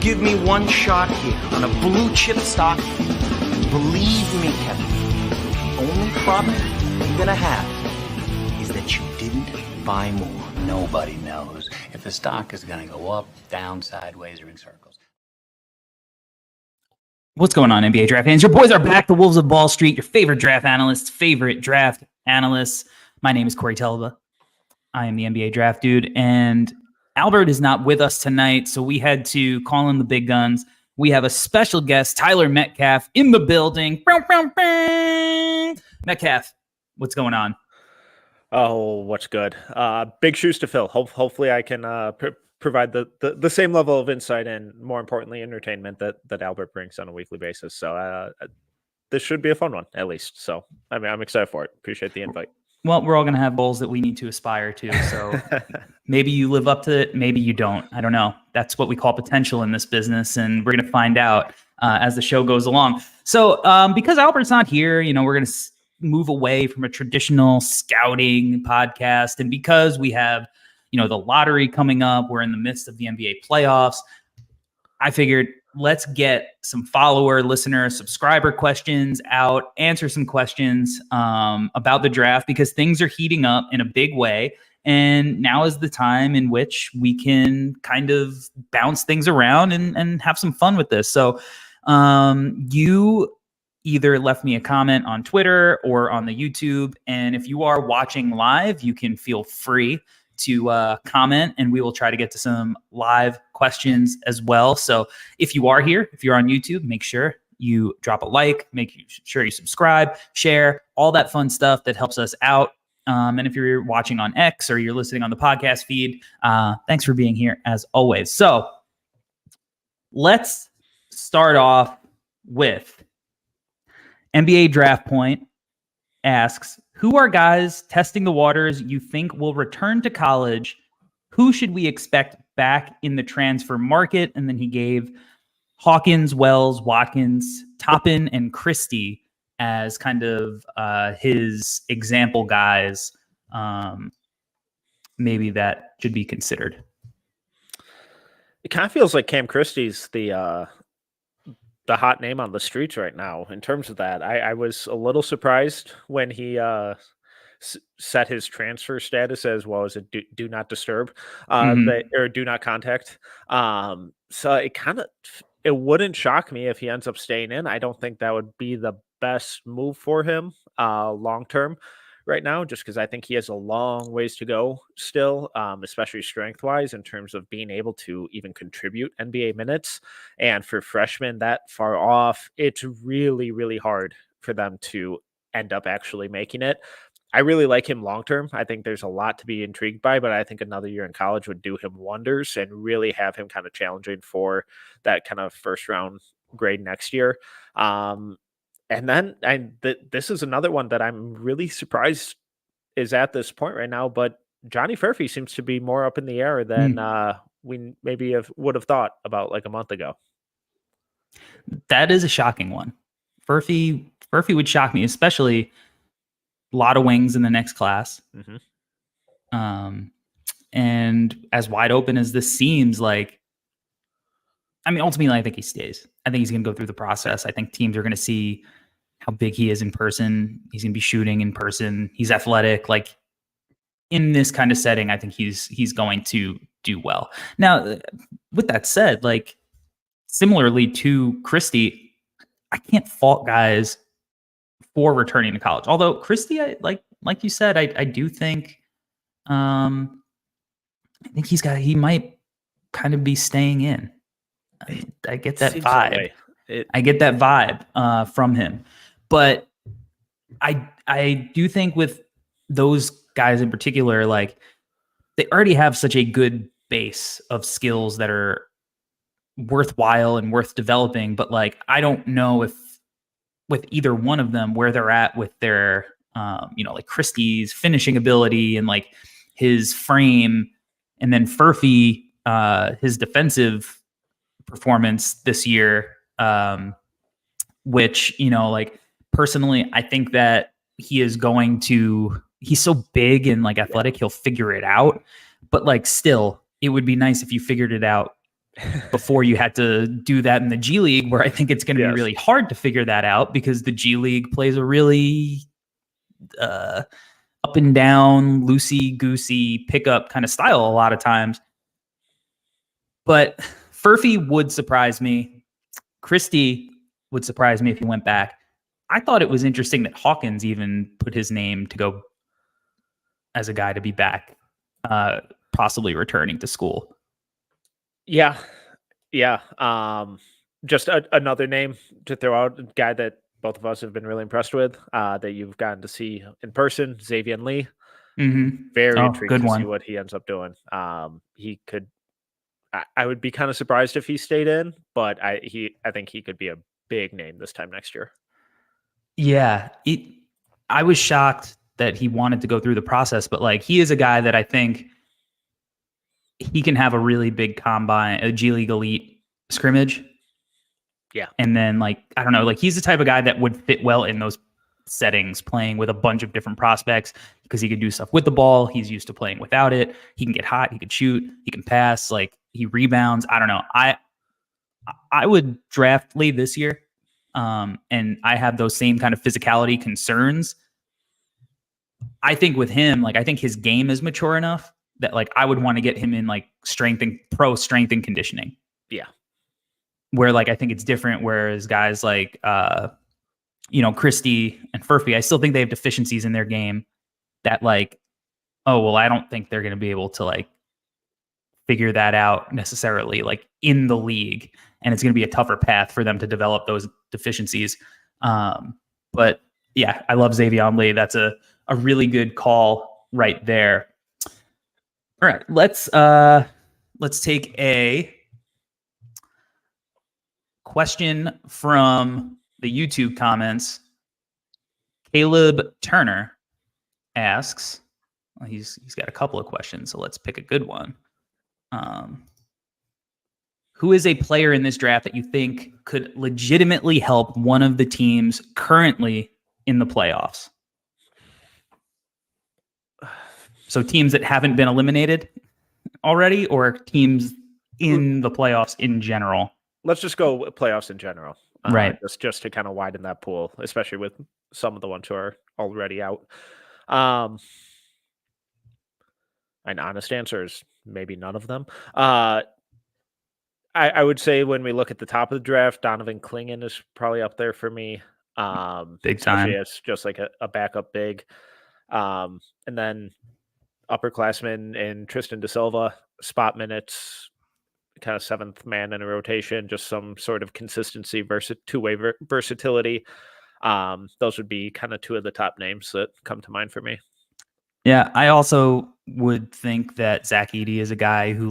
give me one shot here on a blue chip stock, believe me, Kevin, the only problem you're gonna have is that you didn't buy more. Nobody knows if the stock is gonna go up, down, sideways, or in circles. What's going on, NBA Draft fans? Your boys are back, the Wolves of Wall Street, your favorite draft analysts. My name is Corey Telva. I am the NBA Draft Dude, and Albert is not with us tonight, so we had to call in the big guns. We have a special guest, Tyler Metcalf, in the building. Metcalf, what's going on? Oh, what's good? Big shoes to fill. Hopefully I can provide the same level of insight and, more importantly, entertainment that Albert brings on a weekly basis. So this should be a fun one, at least. So I'm excited for it. Appreciate the invite. Well, we're all going to have goals that we need to aspire to. So maybe you live up to it. Maybe you don't. I don't know. That's what we call potential in this business. And we're going to find out as the show goes along. So because Albert's not here, we're going to move away from a traditional scouting podcast. And because we have, the lottery coming up, we're in the midst of the NBA playoffs. I figured let's get some follower, listener, subscriber questions out, answer some questions about the draft because things are heating up in a big way. And now is the time in which we can kind of bounce things around and have some fun with this. So you either left me a comment on Twitter or on the YouTube. And if you are watching live, you can feel free to comment, and we will try to get to some live questions as well. So if you are here, if you're on YouTube, make sure you drop a like, make sure you subscribe, share, all that fun stuff that helps us out. And if you're watching on X or you're listening on the podcast feed, thanks for being here as always. So let's start off with NBA Draft Point asks, who are guys testing the waters you think will return to college? Who should we expect back in the transfer market? And then he gave Hawkins, Wells, Watkins, Toppin, and Christie as kind of his example guys. Maybe that should be considered. It kind of feels like Cam Christie's the hot name on the streets right now in terms of that. I was a little surprised when he set his transfer status as well as a do not disturb or do not contact. So it wouldn't shock me if he ends up staying in. I don't think that would be the best move for him long term right now, just because I think he has a long ways to go still, especially strength wise in terms of being able to even contribute NBA minutes. And for freshmen that far off, it's really, really hard for them to end up actually making it. I really like him long term. I think there's a lot to be intrigued by, but I think another year in college would do him wonders and really have him kind of challenging for that kind of first round grade next year. And then this is another one that I'm really surprised is at this point right now, but Johnny Furphy seems to be more up in the air than we maybe would have thought about like a month ago. That is a shocking one. Furphy would shock me, especially a lot of wings in the next class. And as wide open as this seems, ultimately, I think he stays. I think he's going to go through the process. I think teams are going to see how big he is in person. He's going to be shooting in person. He's athletic. In this kind of setting, I think he's going to do well. Now, with that said, similarly to Christie, I can't fault guys for returning to college. Although Christie, like you said, I do think, I think he might kind of be staying in. I get that vibe. I get that vibe from him. But I do think with those guys in particular, they already have such a good base of skills that are worthwhile and worth developing. But I don't know if with either one of them where they're at with their, Christie's finishing ability and his frame, and then Furphy, his defensive performance this year, which, personally, I think that he's so big and athletic, he'll figure it out. But still, it would be nice if you figured it out before you had to do that in the G League, where I think it's going to be Yes. really hard to figure that out because the G League plays a really up and down, loosey-goosey pickup kind of style a lot of times. But Furphy would surprise me. Christie would surprise me if he went back. I thought it was interesting that Hawkins even put his name to go as a guy to be back, possibly returning to school. Yeah. Just another name to throw out, a guy that both of us have been really impressed with, that you've gotten to see in person, Xavier Lee. Mm-hmm. Very intrigued good to one. see what he ends up doing. He could. I would be kind of surprised if he stayed in, but I think he could be a big name this time next year. Yeah, I was shocked that he wanted to go through the process, but like he is a guy that I think he can have a really big combine, a G League elite scrimmage. Yeah. And then like, I don't know, like he's the type of guy that would fit well in those settings, playing with a bunch of different prospects because he could do stuff with the ball. He's used to playing without it. He can get hot. He can shoot. He can pass. Like he rebounds. I don't know. I would draft Lee this year. And I have those same kind of physicality concerns. I think with him, like I think his game is mature enough that like I would want to get him in like pro strength and conditioning. Yeah. Where like I think it's different. Whereas guys like Christie and Furphy, I still think they have deficiencies in their game that like, oh well, I don't think they're going to be able to like figure that out necessarily like in the league, and it's going to be a tougher path for them to develop those deficiencies. But yeah, I love Xavier Lee. That's a really good call right there. All right, let's take a question from the YouTube comments. Caleb Turner asks, well, he's got a couple of questions, so let's pick a good one. Who is a player in this draft that you think could legitimately help one of the teams currently in the playoffs? So teams that haven't been eliminated already, or teams in the playoffs in general? Let's just go playoffs in general. Right. Just to kind of widen that pool, especially with some of the ones who are already out. An honest answer is maybe none of them. I would say when we look at the top of the draft, Donovan Clingan is probably up there for me. Big time. As just like a backup big. And then upperclassmen and Tristan Da Silva, spot minutes, kind of seventh man in a rotation, just some sort of consistency, two-way versatility. Those would be kind of two of the top names that come to mind for me. Yeah, I also would think that Zach Edey is a guy who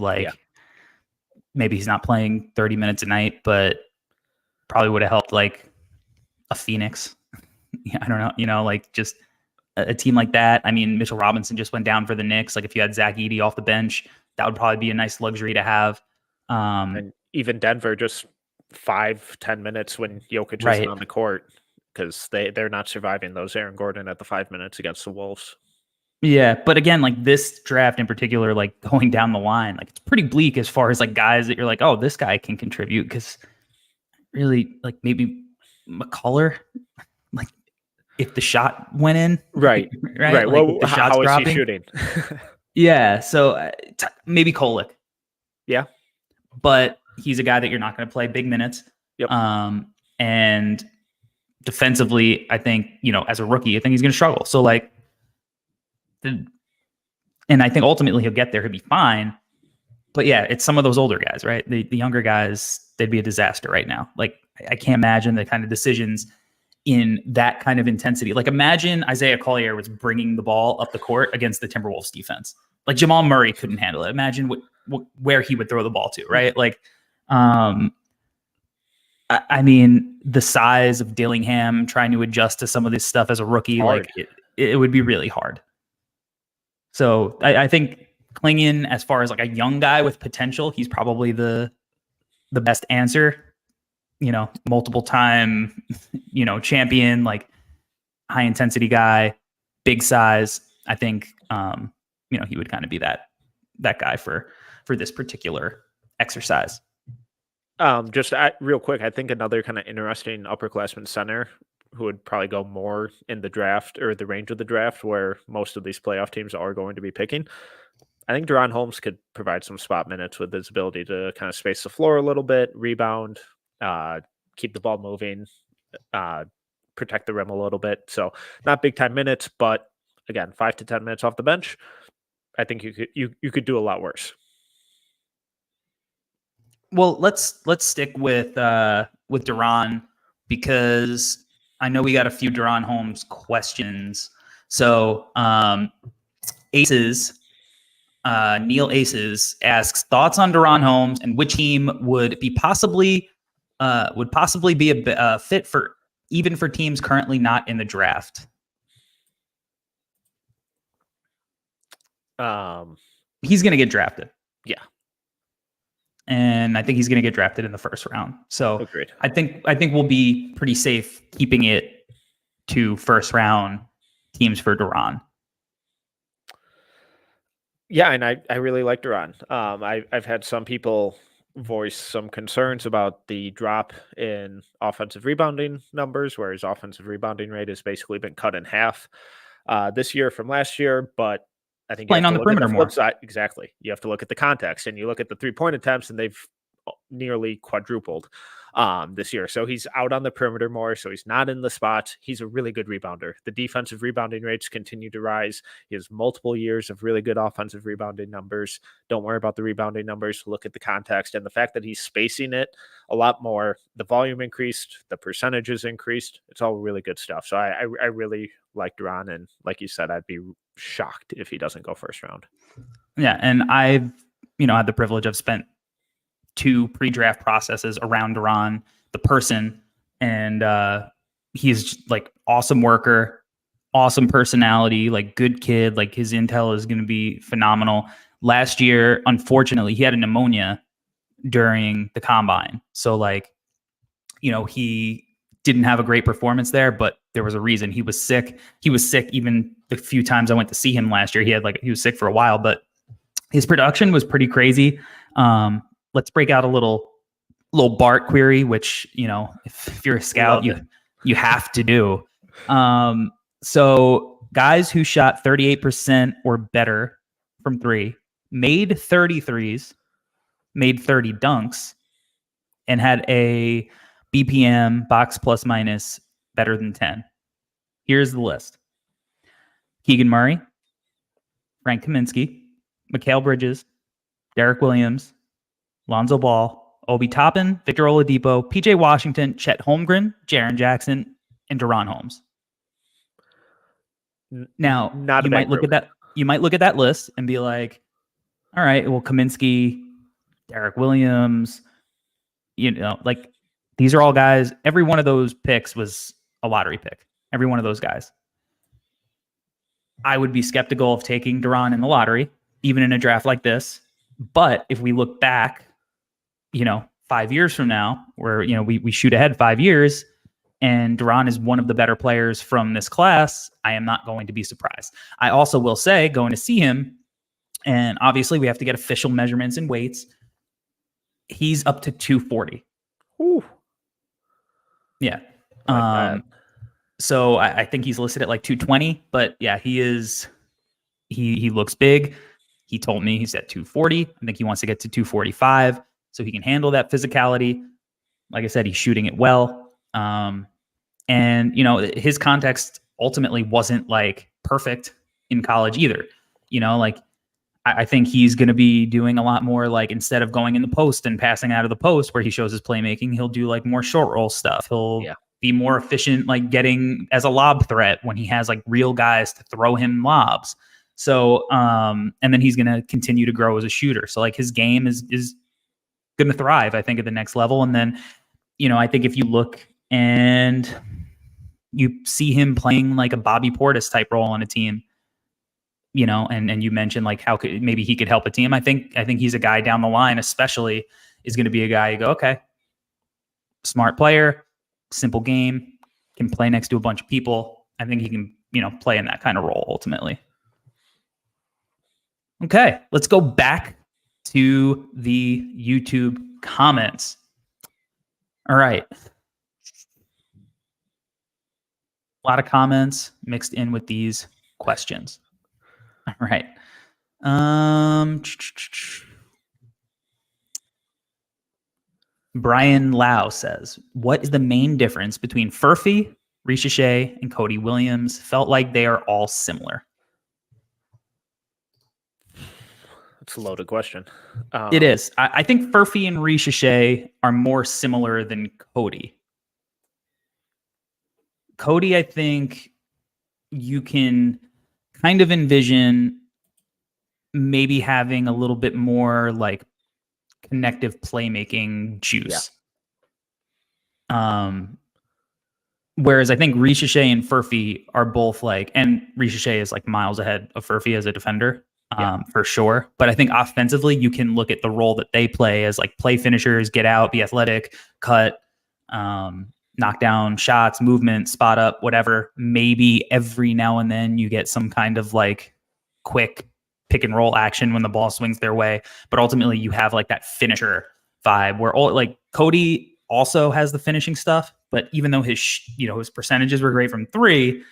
maybe he's not playing 30 minutes a night, but probably would have helped like a Phoenix. I don't know, like just a team like that. I mean, Mitchell Robinson just went down for the Knicks. Like if you had Zach Edey off the bench, that would probably be a nice luxury to have. And even Denver, just 5-10 minutes when Jokic Right. isn't on the court, because they're not surviving those Aaron Gordon at the 5 minutes against the Wolves. Yeah, but again, like this draft in particular, like going down the line, like it's pretty bleak as far as like guys that you're like, oh, this guy can contribute, because really like maybe McCullough, like if the shot went in, right. Like, well, if the shot's how is dropping. he shooting? Yeah, so maybe Kolek. Yeah, but he's a guy that you're not going to play big minutes. Yep. And defensively, I think, as a rookie, I think he's going to struggle. So like, and I think ultimately he'll get there. He'll be fine. But yeah, it's some of those older guys, right? The younger guys, they'd be a disaster right now. Like I can't imagine the kind of decisions in that kind of intensity. Like imagine Isaiah Collier was bringing the ball up the court against the Timberwolves defense. Like Jamal Murray couldn't handle it. Imagine where he would throw the ball to, right? Like, I mean, the size of Dillingham trying to adjust to some of this stuff as a rookie, hard. like it would be really hard. So I think Clingan, as far as like a young guy with potential, he's probably the best answer. Multiple time, champion, like high intensity guy, big size. I think, he would kind of be that guy for this particular exercise. Just real quick, I think another kind of interesting upperclassman center who would probably go more in the draft or the range of the draft where most of these playoff teams are going to be picking. I think DaRon Holmes could provide some spot minutes with his ability to kind of space the floor a little bit, rebound, keep the ball moving, protect the rim a little bit. So not big time minutes, but again, 5 to 10 minutes off the bench. I think you could do a lot worse. Well, let's stick with DaRon because I know we got a few DaRon Holmes questions. So Aces, Neil Aces asks thoughts on DaRon Holmes and which team would possibly be a fit for even for teams currently not in the draft. He's going to get drafted. Yeah. And I think he's going to get drafted in the first round. So agreed. I think we'll be pretty safe keeping it to first round teams for DaRon. Yeah, and I really like DaRon. I've had some people voice some concerns about the drop in offensive rebounding numbers, where his offensive rebounding rate has basically been cut in half this year from last year. But I think playing on the perimeter more. Exactly. You have to look at the context, and you look at the 3-point attempts, and they've nearly quadrupled this year. So he's out on the perimeter more. So he's not in the spot. He's a really good rebounder. The defensive rebounding rates continue to rise. He has multiple years of really good offensive rebounding numbers. Don't worry about the rebounding numbers. Look at the context and the fact that he's spacing it a lot more. The volume increased. The percentages increased. It's all really good stuff. So I really like DaRon. And like you said, I'd be shocked if he doesn't go first round. Yeah. And I've, had the privilege of spent 2 pre-draft processes around DaRon, the person, and he's like awesome worker, awesome personality, like good kid, like his intel is going to be phenomenal. Last year, unfortunately, he had a pneumonia during the combine. So he didn't have a great performance there, but there was a reason. He was sick. He was sick even the few times I went to see him last year. He was sick for a while, but his production was pretty crazy. Let's break out a little BART query, which, if you're a scout, you have to do. So guys who shot 38% or better from 3, made 33s, made 30 dunks, and had a BPM box plus minus better than 10. Here's the list: Keegan Murray, Frank Kaminsky, Mikal Bridges, Derek Williams, Lonzo Ball, Obi Toppin, Victor Oladipo, PJ Washington, Chet Holmgren, Jaren Jackson, and DaRon Holmes. Now, you might look at that list and be like, all right, well, Kaminsky, Derek Williams, these are all guys. Every one of those picks was a lottery pick. Every one of those guys. I would be skeptical of taking DaRon in the lottery, even in a draft like this. But if we look back, 5 years from now, where, we shoot ahead 5 years and DaRon is one of the better players from this class, I am not going to be surprised. I also will say, going to see him, and obviously we have to get official measurements and weights, he's up to 240. Ooh. Yeah. So I think he's listed at like 220, but yeah, he looks big. He told me he's at 240. I think he wants to get to 245 so he can handle that physicality. Like I said, he's shooting it well. And his context ultimately wasn't like perfect in college either. I think he's going to be doing a lot more, like, instead of going in the post and passing out of the post where he shows his playmaking, he'll do like more short roll stuff. He'll be more efficient, like getting as a lob threat when he has like real guys to throw him lobs. So, and then he's going to continue to grow as a shooter. So like his game is going to thrive, I think, at the next level. And then, I think if you look and you see him playing like a Bobby Portis type role on a team, and you mentioned like how maybe he could help a team. I think he's a guy down the line, especially, is going to be a guy you go, okay, smart player, simple game, can play next to a bunch of people. I think he can, play in that kind of role ultimately. Okay, let's go back to the YouTube comments. All right. A lot of comments mixed in with these questions. All right. Brian Lau says, what is the main difference between Furphy, Ricochet, and Cody Williams? Felt like they are all similar. It's a loaded question. It is. I think Furphy and Ricochet are more similar than Cody. Cody, I think you can kind of envision maybe having a little bit more like connective playmaking juice. Yeah. Whereas I think Ricochet and Furphy are both like, and Ricochet is like miles ahead of Furphy as a defender, for sure. But I think offensively, you can look at the role that they play as like play finishers, get out, be athletic, cut, knock down shots, movement, spot up, whatever. Maybe every now and then you get some kind of like quick pick and roll action when the ball swings their way. But ultimately you have like that finisher vibe where all like Cody also has the finishing stuff, but even though his percentages were great from three,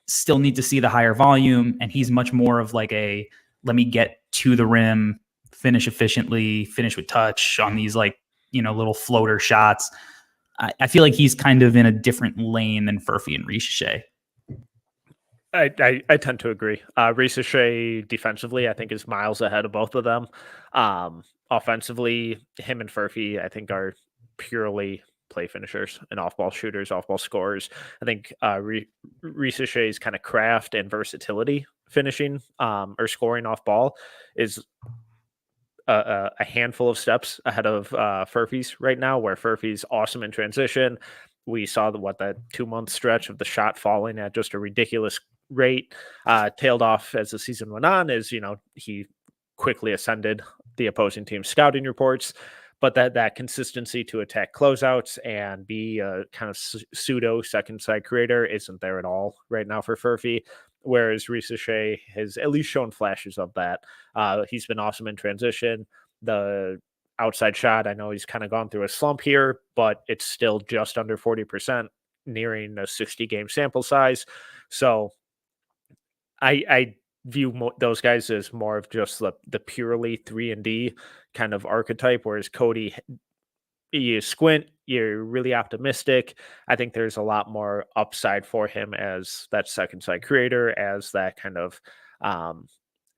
still need to see the higher volume. And he's much more of like a, let me get to the rim, finish efficiently, finish with touch on these like, little floater shots. I feel like he's kind of in a different lane than Furphy and Ricochet. I tend to agree. Ricochet defensively, I think, is miles ahead of both of them. Offensively, him and Furphy, I think, are purely play finishers and off-ball shooters, off-ball scorers. I think Ricochet's kind of craft and versatility finishing or scoring off-ball is a handful of steps ahead of Furphy's right now, where Furphy's awesome in transition. We saw that 2-month stretch of the shot falling at just a ridiculous rate, tailed off as the season went on, as he quickly ascended the opposing team's scouting reports. But that consistency to attack closeouts and be a kind of pseudo second side creator isn't there at all right now for Furphy. Whereas Ricochet has at least shown flashes of that. He's been awesome in transition. The outside shot, I know he's kind of gone through a slump here, but it's still just under 40%, nearing a 60-game sample size. So I view those guys as more of just the purely 3-and-D kind of archetype, whereas Cody, you squint, you're really optimistic. I think there's a lot more upside for him as that second side creator, as that kind of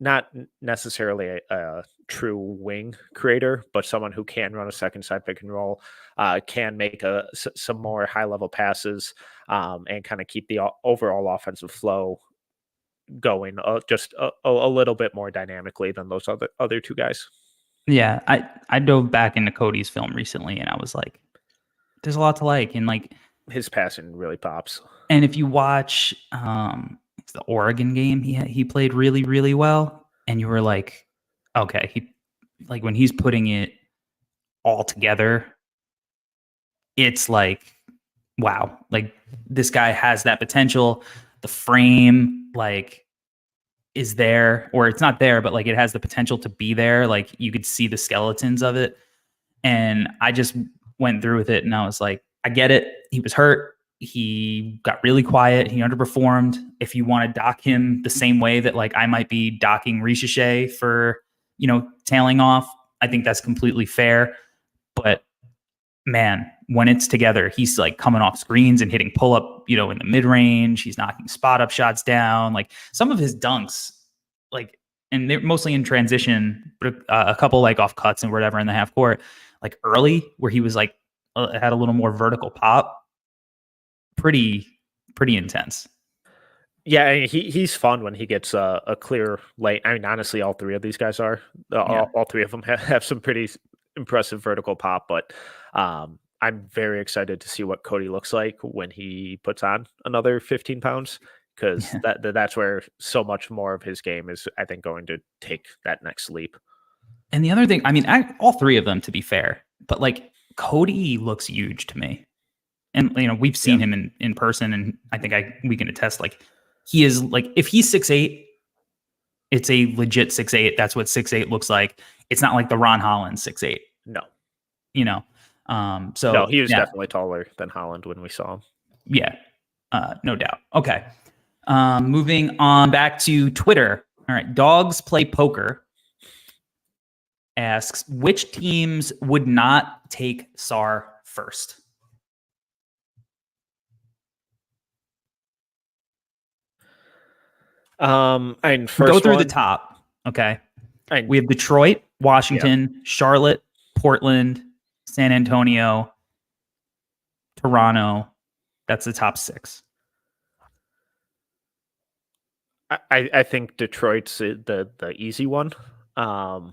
not necessarily a true wing creator, but someone who can run a second side pick and roll, can make some more high level passes, and kind of keep the overall offensive flow going just a little bit more dynamically than those other two guys. Yeah, I dove back into Cody's film recently, and I was like, there's a lot to like, and like his passing really pops. And if you watch the Oregon game, he played really, really well, and you were like, okay, when he's putting it all together, it's like, wow, like this guy has that potential. The frame like is there, or it's not there, but like it has the potential to be there. Like you could see the skeletons of it. And I just went through with it and I was like, I get it. He was hurt. He got really quiet. He underperformed. If you want to dock him the same way that like I might be docking Ricochet for, tailing off, I think that's completely fair. But man, when it's together, he's like coming off screens and hitting pull up, in the mid range. He's knocking spot up shots down. Like some of his dunks, like, and they're mostly in transition, but a couple like off cuts and whatever in the half court, like early where he was like, had a little more vertical pop. Pretty intense. Yeah, I mean, he's fun when he gets a clear lane. I mean, honestly, all three of these guys are. All three of them have some pretty impressive vertical pop, but I'm very excited to see what Cody looks like when he puts on another 15 pounds, because that's where so much more of his game is, I think, going to take that next leap. And the other thing, I mean, all three of them, to be fair, but like Cody looks huge to me. And, we've seen him in person, and I think we can attest, like, he is, like, if he's 6'8", it's a legit 6'8". That's what 6'8" looks like. It's not like the DaRon Holland 6'8". No. So No, he was yeah, definitely taller than Holland when we saw him. yeah, no doubt. Okay. Moving on back to Twitter. All right. Dogs Play Poker asks, which teams would not take Sar first? And first Go through one, the top. Okay. and We have Detroit, Washington, Charlotte, Portland, San Antonio, Toronto. That's the top 6. I think Detroit's the easy one. And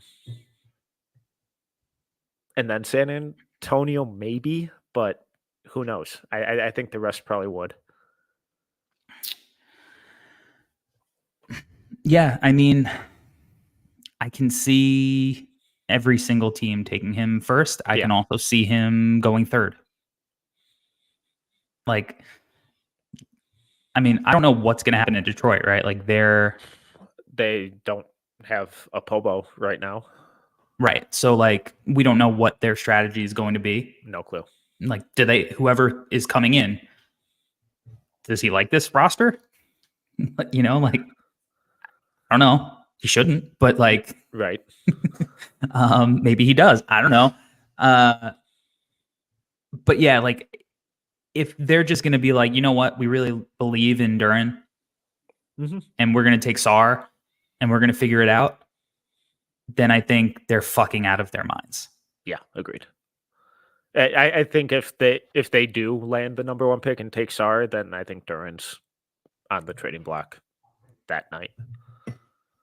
then San Antonio maybe, but who knows? I think the rest probably would. Yeah, I mean, I can see every single team taking him first. I can also see him going third. Like, I mean, I don't know what's going to happen in Detroit, right? Like, they don't have a Pobo right now. Right. So, like, we don't know what their strategy is going to be. No clue. Like, whoever is coming in, does he like this roster? You know, like, I don't know. He shouldn't, but like, right. Maybe he does. I don't know. But yeah, like, if they're just going to be like, you know what, we really believe in DaRon, and we're going to take Sar, and we're going to figure it out, then I think they're fucking out of their minds. Yeah, agreed. I think if they do land the number 1 pick and take Sar, then I think DaRon's on the trading block that night.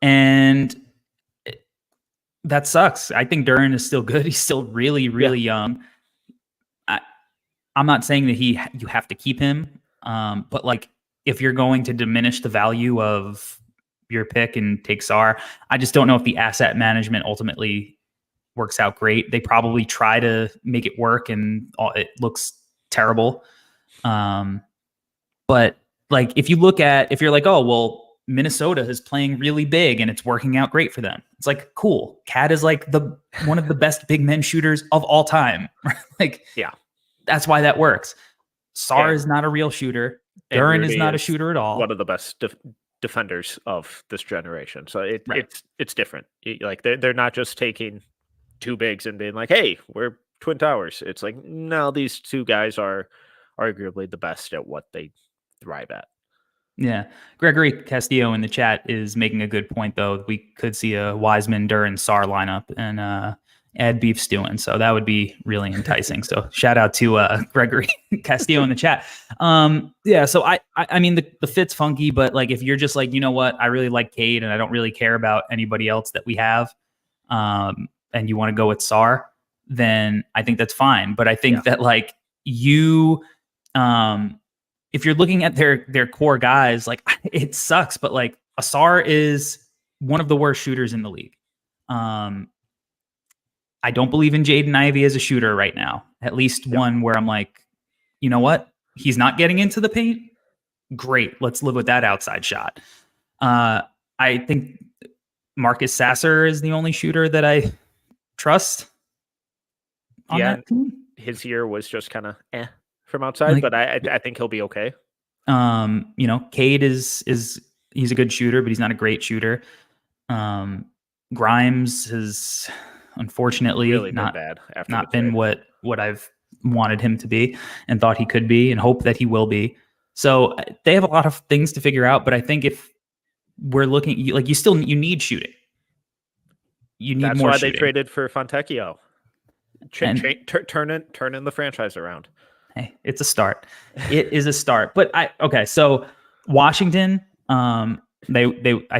And that sucks. I think DaRon is still good. He's still really, really young. I'm not saying that you have to keep him, but like, if you're going to diminish the value of your pick and take Sar, I just don't know if the asset management ultimately works out great. They probably try to make it work, and it looks terrible. But like, if you're like, oh well, Minnesota is playing really big and it's working out great for them. It's like, cool. Cat is like one of the best big men shooters of all time. Like, yeah, that's why that works. Sar is not a real shooter. DaRon is not a shooter at all. One of the best defenders of this generation. So it's different. Like, they're not just taking 2 bigs and being like, hey, we're Twin Towers. It's like, no, these 2 guys are arguably the best at what they thrive at. Yeah. Gregory Castillo in the chat is making a good point, though. We could see a Wiseman, DaRon, Sar lineup and add beef stewing. So that would be really enticing. So shout out to Gregory Castillo in the chat. Yeah. So I mean, the fit's funky, but like, if you're just like, you know what, I really like Cade and I don't really care about anybody else that we have, and you want to go with Sar, then I think that's fine. But I think that like if you're looking at their core guys, like, it sucks, but like, Sar is one of the worst shooters in the league. I don't believe in Jaden Ivey as a shooter right now. At least one where I'm like, you know what? He's not getting into the paint. Great. Let's live with that outside shot. I think Marcus Sasser is the only shooter that I trust on that team. His year was just kind of from outside, like, but I think he'll be okay. You know, Cade is he's a good shooter, but he's not a great shooter. Grimes has unfortunately really not been what I've wanted him to be and thought he could be and hope that he will be. So they have a lot of things to figure out, but I think if we're looking, you need shooting. You need That's more why shooting. They traded for Fontecchio. Turn in the franchise around. Hey, it's a start. It is a start. But so Washington, I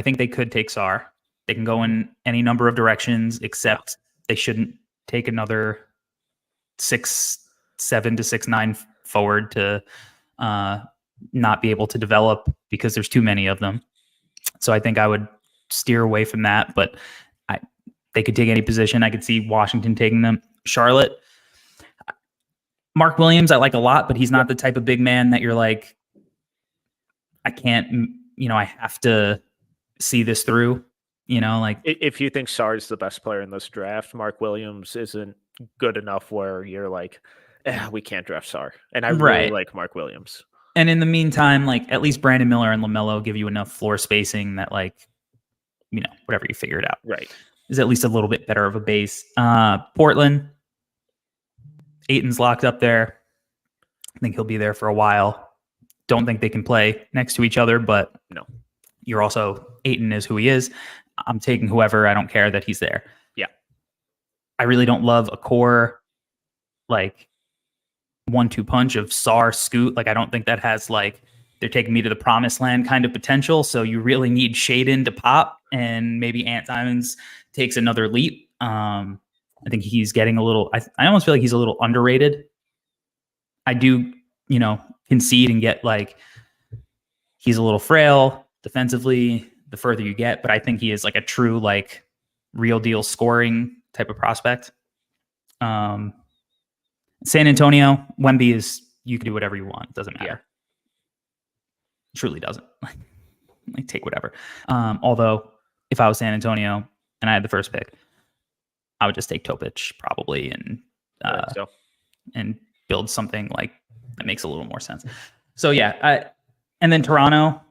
think they could take Sar. They can go in any number of directions, except they shouldn't take another 6'7" to 6'9" forward to not be able to develop because there's too many of them. So I think I would steer away from that. But they could take any position. I could see Washington taking them. Charlotte, Mark Williams, I like a lot, but he's not the type of big man that you're like, I can't, I have to see this through. Like If you think Sarr's the best player in this draft, Mark Williams isn't good enough where you're like, we can't draft Sarr. And I really right. like Mark Williams. And in the meantime, like at least Brandon Miller and LaMelo give you enough floor spacing that like, whatever you figure it out. Right. Is at least a little bit better of a base. Portland, Ayton's locked up there. I think he'll be there for a while. Don't think they can play next to each other, but no. You're also Ayton is who he is. I'm taking whoever. I don't care that he's there. Yeah. I really don't love a core like 1-2 punch of Sarr, Scoot. Like I don't think that has like they're taking me to the promised land kind of potential. So you really need Shaden to pop, and maybe Ant Simons takes another leap. I think he's getting a little. I almost feel like he's a little underrated. I do, concede and get like he's a little frail defensively the further you get, but I think he is like a true like real deal scoring type of prospect. San Antonio, Wemby is you can do whatever you want. It doesn't matter. Yeah. It truly doesn't. Like take whatever. Although if I was San Antonio and I had the first pick, I would just take Topic probably and build something like that makes a little more sense. So yeah, and then Toronto.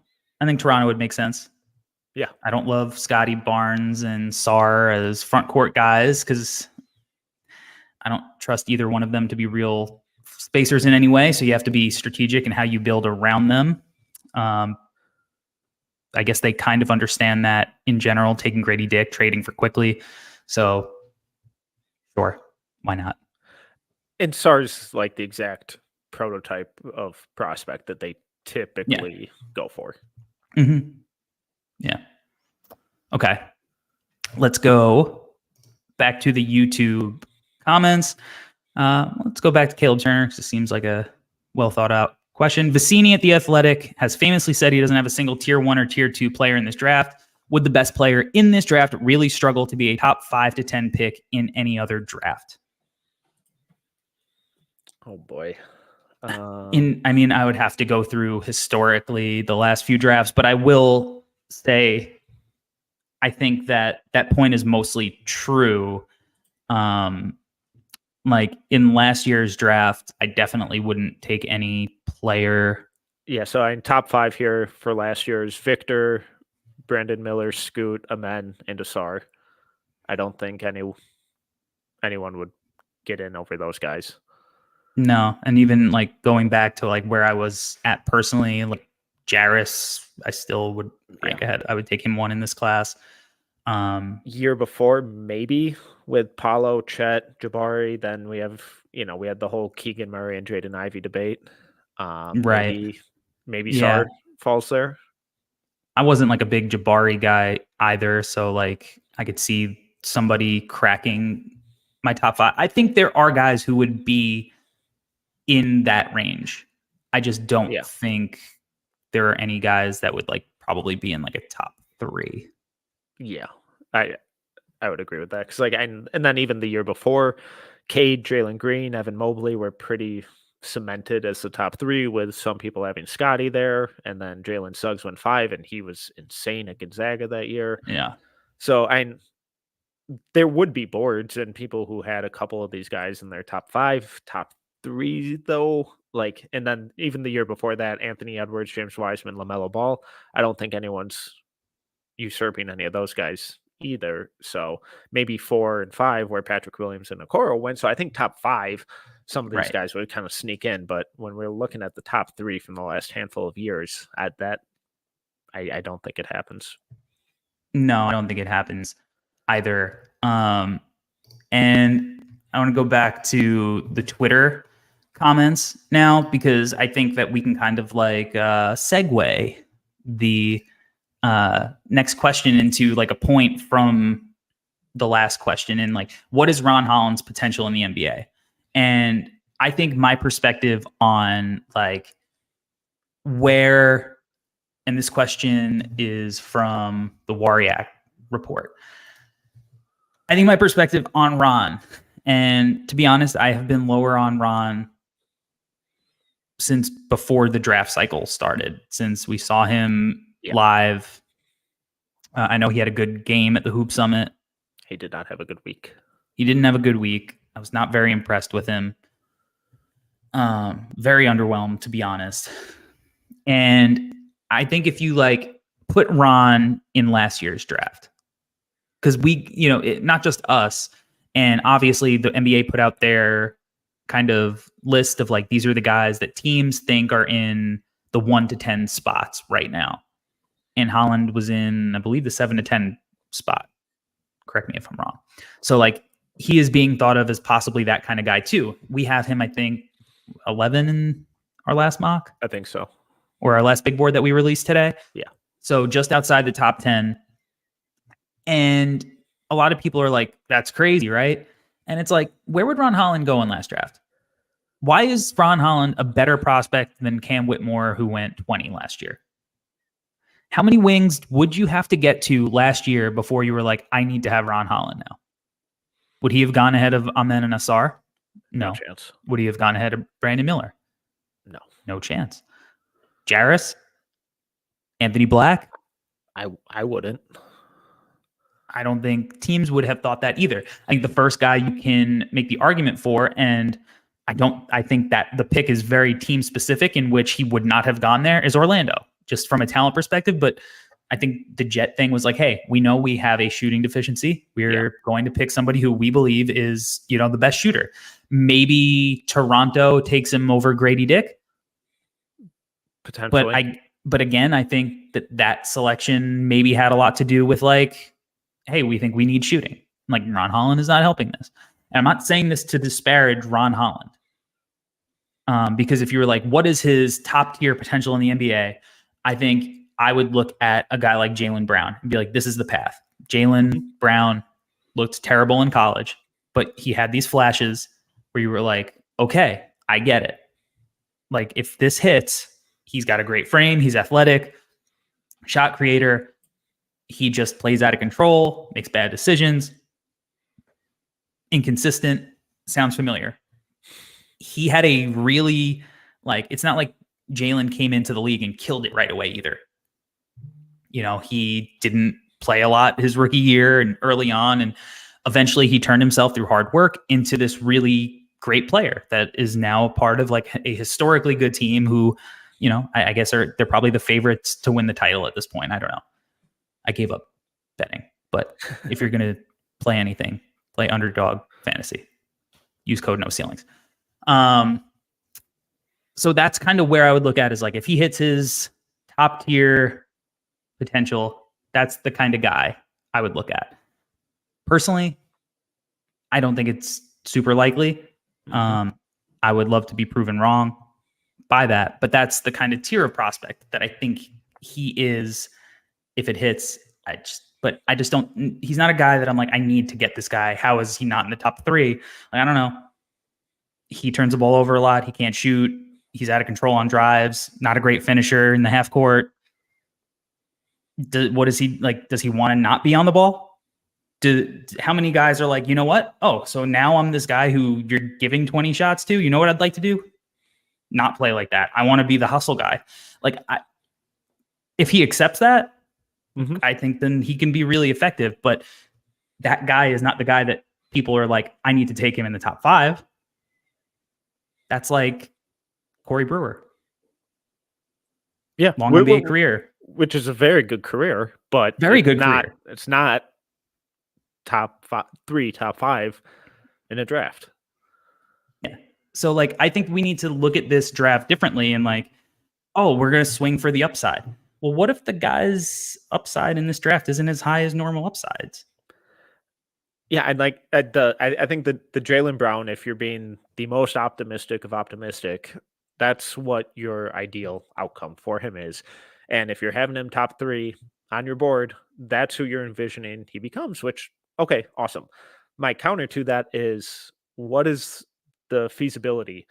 I think Toronto would make sense. Yeah. I don't love Scotty Barnes and Sarr as front court guys because I don't trust either one of them to be real spacers in any way. So you have to be strategic in how you build around them. I guess they kind of understand that in general, taking Grady Dick, trading for quickly. So sure, why not? And Sarr's like the exact prototype of prospect that they typically go for. Mm-hmm. Yeah. Okay. Let's go back to the YouTube comments. Let's go back to Caleb Turner because it seems like a well thought out question. Vicini at The Athletic has famously said he doesn't have a single tier 1 or tier 2 player in this draft. Would the best player in this draft really struggle to be a top 5 to 10 pick in any other draft? Oh boy. I would have to go through historically the last few drafts, but I will say I think that point is mostly true. Like in last year's draft, I definitely wouldn't take any player. Yeah, so in top 5 here for last year's Victor, Brandon Miller, Scoot, Amen, and Sarr. I don't think anyone would get in over those guys. No, and even like going back to like where I was at personally, like Jarris, I still would rank ahead. I would take him 1 in this class. Year before, maybe with Paulo, Chet, Jabari, then we have, we had the whole Keegan Murray and Jaden Ivey debate. Right. Maybe Sarr falls there. I wasn't like a big Jabari guy either, so like I could see somebody cracking my top 5. I think there are guys who would be in that range. I just don't think there are any guys that would like probably be in like a top 3. Yeah, I would agree with that because like and then even the year before, Cade, Jalen Green, Evan Mobley were pretty cemented as the top 3 with some people having Scotty there, and then Jalen Suggs went 5 and he was insane at Gonzaga that year. Yeah. So there would be boards and people who had a couple of these guys in their top 5, top 3 though. Like, and then even the year before that, Anthony Edwards, James Wiseman, LaMelo Ball. I don't think anyone's usurping any of those guys either. So maybe 4 and 5 where Patrick Williams and Okoro went. So I think top 5, some of these guys would kind of sneak in. But when we're looking at the top 3 from the last handful of years, I don't think it happens. No, I don't think it happens either. And I want to go back to the Twitter comments now because I think that we can kind of like segue the next question into like a point from the last question and like what is Ron Holland's potential in the NBA? And I think my perspective on like where, and this question is from the Wariak report. I think my perspective on Ron, and to be honest, I have been lower on Ron since before the draft cycle started, since we saw him live I know he had a good game at the Hoop Summit. He did not have a good week. He didn't have a good week. I was not very impressed with him. Very underwhelmed, to be honest. And I think if you like put Ron in last year's draft, because not just us, and obviously the NBA put out their kind of list of like, these are the guys that teams think are in the 1 to 10 spots right now. And Holland was in, I believe, the 7 to 10 spot. Correct me if I'm wrong. So like, he is being thought of as possibly that kind of guy too. We have him, I think, 11 in our last mock. I think so. Or our last big board that we released today. Yeah. So just outside the top 10. And a lot of people are like, that's crazy, right? And it's like, where would Ron Holland go in last draft? Why is Ron Holland a better prospect than Cam Whitmore, who went 20 last year? How many wings would you have to get to last year before you were like, I need to have Ron Holland now? Would he have gone ahead of Amen and Asar? No chance. Would he have gone ahead of Brandon Miller? No chance. Jarris? Anthony Black? I wouldn't. I don't think teams would have thought that either. I think the first guy you can make the argument for, and I think that the pick is very team specific, in which he would not have gone there, is Orlando, just from a talent perspective. But I think the Jet thing was like, hey, we know we have a shooting deficiency. We're going to pick somebody who we believe is, the best shooter. Maybe Toronto takes him over Grady Dick. Potentially. But again, I think that selection maybe had a lot to do with like, hey, we think we need shooting. Like, Ron Holland is not helping this. And I'm not saying this to disparage Ron Holland. Because if you were like, what is his top tier potential in the NBA? I think I would look at a guy like Jaylen Brown and be like, this is the path. Jaylen Brown looked terrible in college, but he had these flashes where you were like, okay, I get it. Like, if this hits, he's got a great frame. He's athletic, shot creator. He just plays out of control, makes bad decisions, inconsistent. Sounds familiar. He had a really, it's not like Jaylen came into the league and killed it right away either. He didn't play a lot his rookie year and early on, and eventually he turned himself through hard work into this really great player that is now part of like a historically good team who, I guess they're probably the favorites to win the title at this point. I don't know. I gave up betting, but if you're going to play anything, play underdog fantasy. Use code no ceilings. So that's kind of where I would look at, is like, if he hits his top tier potential, that's the kind of guy I would look at. Personally, I don't think it's super likely. I would love to be proven wrong by that, but that's the kind of tier of prospect that I think he is. If it hits, I just don't, he's not a guy that I'm like, I need to get this guy. How is he not in the top 3? Like, I don't know. He turns the ball over a lot. He can't shoot. He's out of control on drives. Not a great finisher in the half court. What is he like? Does he want to not be on the ball? How many guys are like, you know what? Oh, so now I'm this guy who you're giving 20 shots to. You know what I'd like to do? Not play like that. I want to be the hustle guy. Like, if he accepts that, I think then he can be really effective. But that guy is not the guy that people are like, I need to take him in the top 5. That's like Corey Brewer. Yeah. Long NBA career. Which is a very good career, but very good career. It's not top 3, top 5 in a draft. Yeah. So like, I think we need to look at this draft differently and like, oh, we're going to swing for the upside. Well, what if the guy's upside in this draft isn't as high as normal upsides? Yeah, I think the Jaylen Brown, if you're being the most optimistic of optimistic, that's what your ideal outcome for him is. And if you're having him top 3 on your board, that's who you're envisioning he becomes, which, okay, awesome. My counter to that is, what is the feasibility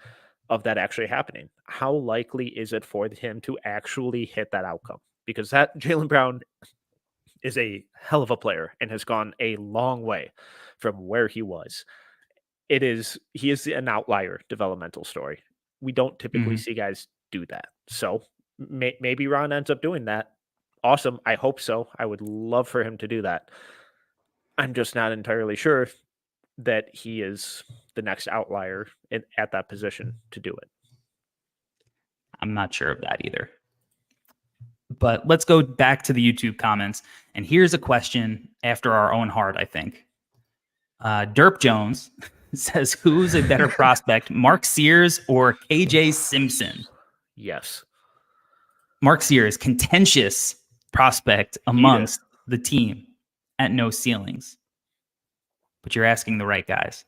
of that actually happening? How likely is it for him to actually hit that outcome? Because that Jaylen Brown is a hell of a player and has gone a long way from where he was. He is an outlier developmental story. We don't typically see guys do that. So maybe Ron ends up doing that. awesome. I hope so. I would love for him to do that. I'm just not entirely sure that he is the next outlier at that position to do it. I'm not sure of that either. But let's go back to the YouTube comments. And here's a question after our own heart, I think. Derp Jones says, who's a better prospect, Mark Sears or KJ Simpson? Yes. Mark Sears, contentious prospect amongst the team at no ceilings. But you're asking the right guys.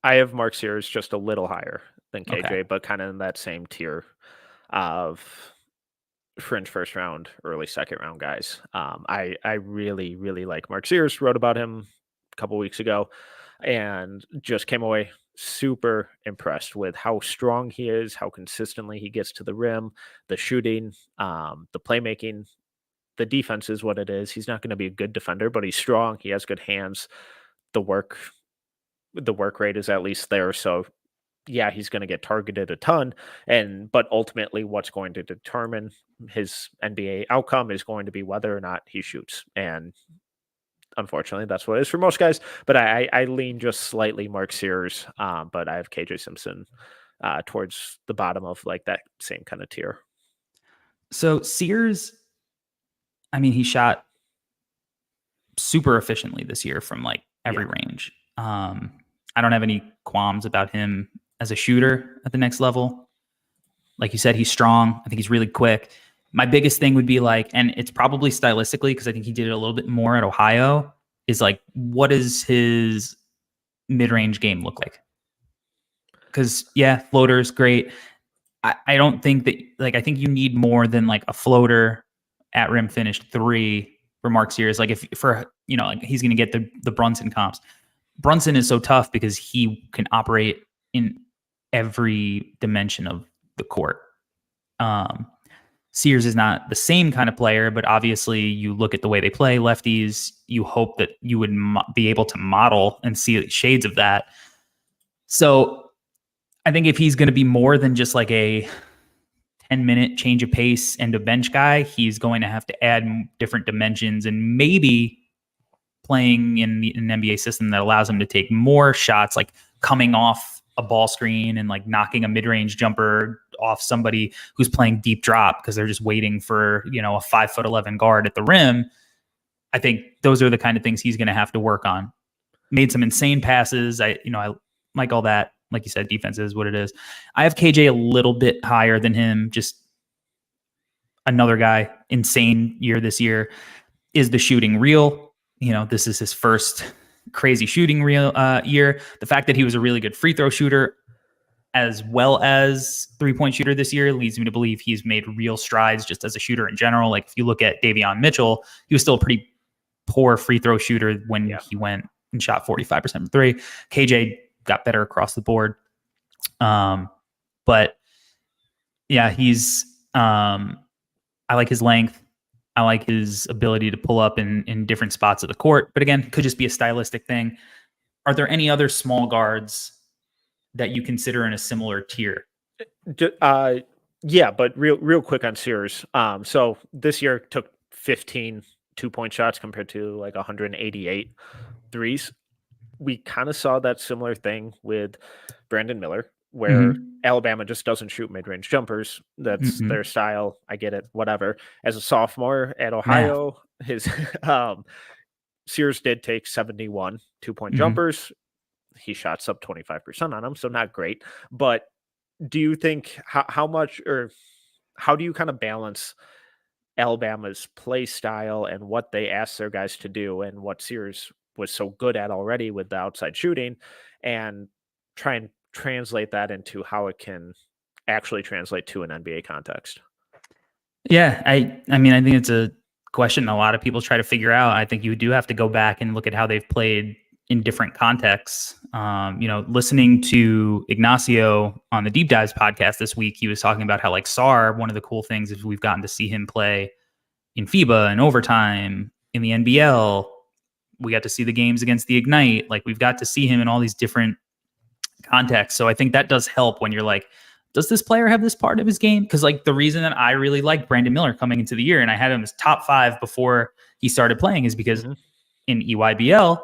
I have Mark Sears just a little higher than KJ, Okay. but kind of in that same tier of fringe first round, early second round guys. I really, really like Mark Sears. Wrote about him a couple weeks ago and just came away super impressed with how strong he is, how consistently he gets to the rim, the shooting, the playmaking. The defense is what it is. He's not going to be a good defender, but he's strong. He has good hands. The work rate is at least there. So yeah, he's going to get targeted a ton. But ultimately what's going to determine his NBA outcome is going to be whether or not he shoots. And unfortunately, that's what it is for most guys. But I lean just slightly Mark Sears, but I have KJ Simpson towards the bottom of like that same kind of tier. So Sears, I mean, he shot super efficiently this year from like every range. I don't have any qualms about him as a shooter at the next level. Like you said, he's strong. I think he's really quick. My biggest thing would be like, and it's probably stylistically, because I think he did it a little bit more at Ohio, is like, what does his mid-range game look like? Because yeah, floater's great. I don't think that, like, I think you need more than like a floater at rim finished 3 for Mark Sears. Like if for, you know, like he's going to get the Brunson comps. Brunson is so tough because he can operate in every dimension of the court. Sears is not the same kind of player, but obviously you look at the way they play lefties, you hope that you would be able to model and see shades of that. So I think if he's going to be more than just like a 10-minute change of pace and a bench guy, he's going to have to add different dimensions and maybe playing in an NBA system that allows him to take more shots, like coming off a ball screen and like knocking a mid-range jumper off somebody who's playing deep drop because they're just waiting for, you know, a 5'11" guard at the rim. I think those are the kind of things he's going to have to work on. Made some insane passes. I like all that. Like you said, defense is what it is. I have KJ a little bit higher than him. Just another guy, insane year this year. Is the shooting real? You know, this is his first crazy shooting real year. The fact that he was a really good free throw shooter as well as 3-point shooter this year leads me to believe he's made real strides just as a shooter in general. Like if you look at Davion Mitchell, he was still a pretty poor free throw shooter when he went and shot 45% from 3. KJ got better across the board. But yeah, he's I like his length. I like his ability to pull up in different spots of the court. But again, could just be a stylistic thing. Are there any other small guards that you consider in a similar tier? Yeah, but real quick on Sears. So this year took 15 2-point shots compared to like 188 threes. We kind of saw that similar thing with Brandon Miller, where Alabama just doesn't shoot mid-range jumpers. That's their style. I get it, whatever. As a sophomore at Ohio, his Sears did take 71 2-point jumpers. He shot sub 25% on them, so not great. But do you think how much, or how do you kind of balance Alabama's play style and what they ask their guys to do and what Sears was so good at already with the outside shooting, and try and translate that into how it can actually translate to an NBA context? Yeah, I mean, I think it's a question a lot of people try to figure out. I think you do have to go back and look at how they've played in different contexts. Listening to Ignacio on the Deep Dives podcast this week, he was talking about how like Sarr, one of the cool things is we've gotten to see him play in FIBA and overtime in the NBL. We got to see the games against the Ignite. Like we've got to see him in all these different contexts. So I think that does help when you're like does this player have this part of his game? Because like the reason that I really liked Brandon Miller coming into the year and I had him as top 5 before he started playing is because in EYBL,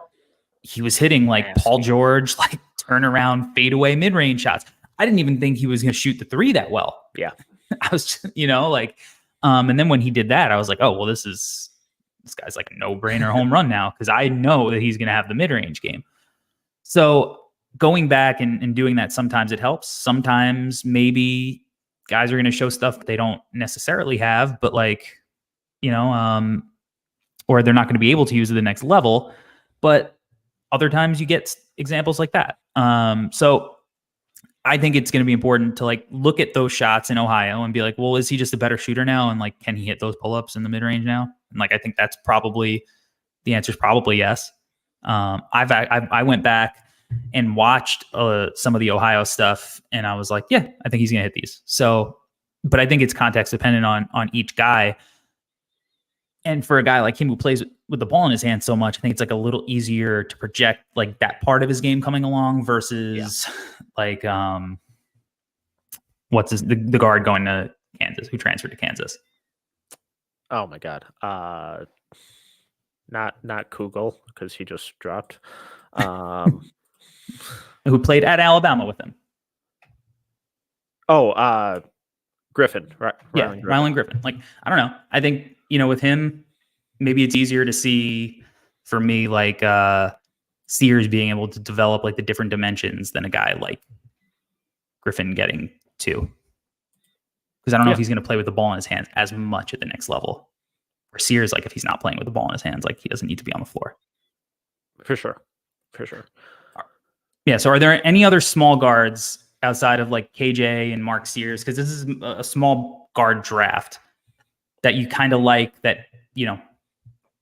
he was hitting like Paul George, like turnaround, fadeaway, mid-range shots. I didn't even think he was going to shoot the 3 that well. Yeah. I was, and then when he did that, I was like, oh, well, this guy's like a no-brainer home run now because I know that he's going to have the mid-range game. So going back and doing that, sometimes it helps. Sometimes maybe guys are going to show stuff that they don't necessarily have, but like, or they're not going to be able to use at the next level. But other times you get examples like that. So I think it's going to be important to like look at those shots in Ohio and be like, well, is he just a better shooter now? And like, can he hit those pull-ups in the mid-range now? And like, I think that's probably the answer is probably yes. I went back and watched some of the Ohio stuff and I was like, yeah, I think he's going to hit these. So, but I think it's context dependent on each guy. And for a guy like him who plays with the ball in his hand so much, I think it's like a little easier to project like that part of his game coming along versus like the guard going to Kansas who transferred to Kansas. Oh my God. Not Kugel because he just dropped. Who played at Alabama with him. Griffin. Right. Rylan Griffin. Like, I don't know. I think, with him, maybe it's easier to see for me, like Sears being able to develop like the different dimensions than a guy like Griffin getting to. Because I don't know if he's going to play with the ball in his hands as much at the next level. Or Sears, like if he's not playing with the ball in his hands, like he doesn't need to be on the floor. For sure. Yeah. So are there any other small guards outside of like KJ and Mark Sears? Because this is a small guard draft that you kind of like that,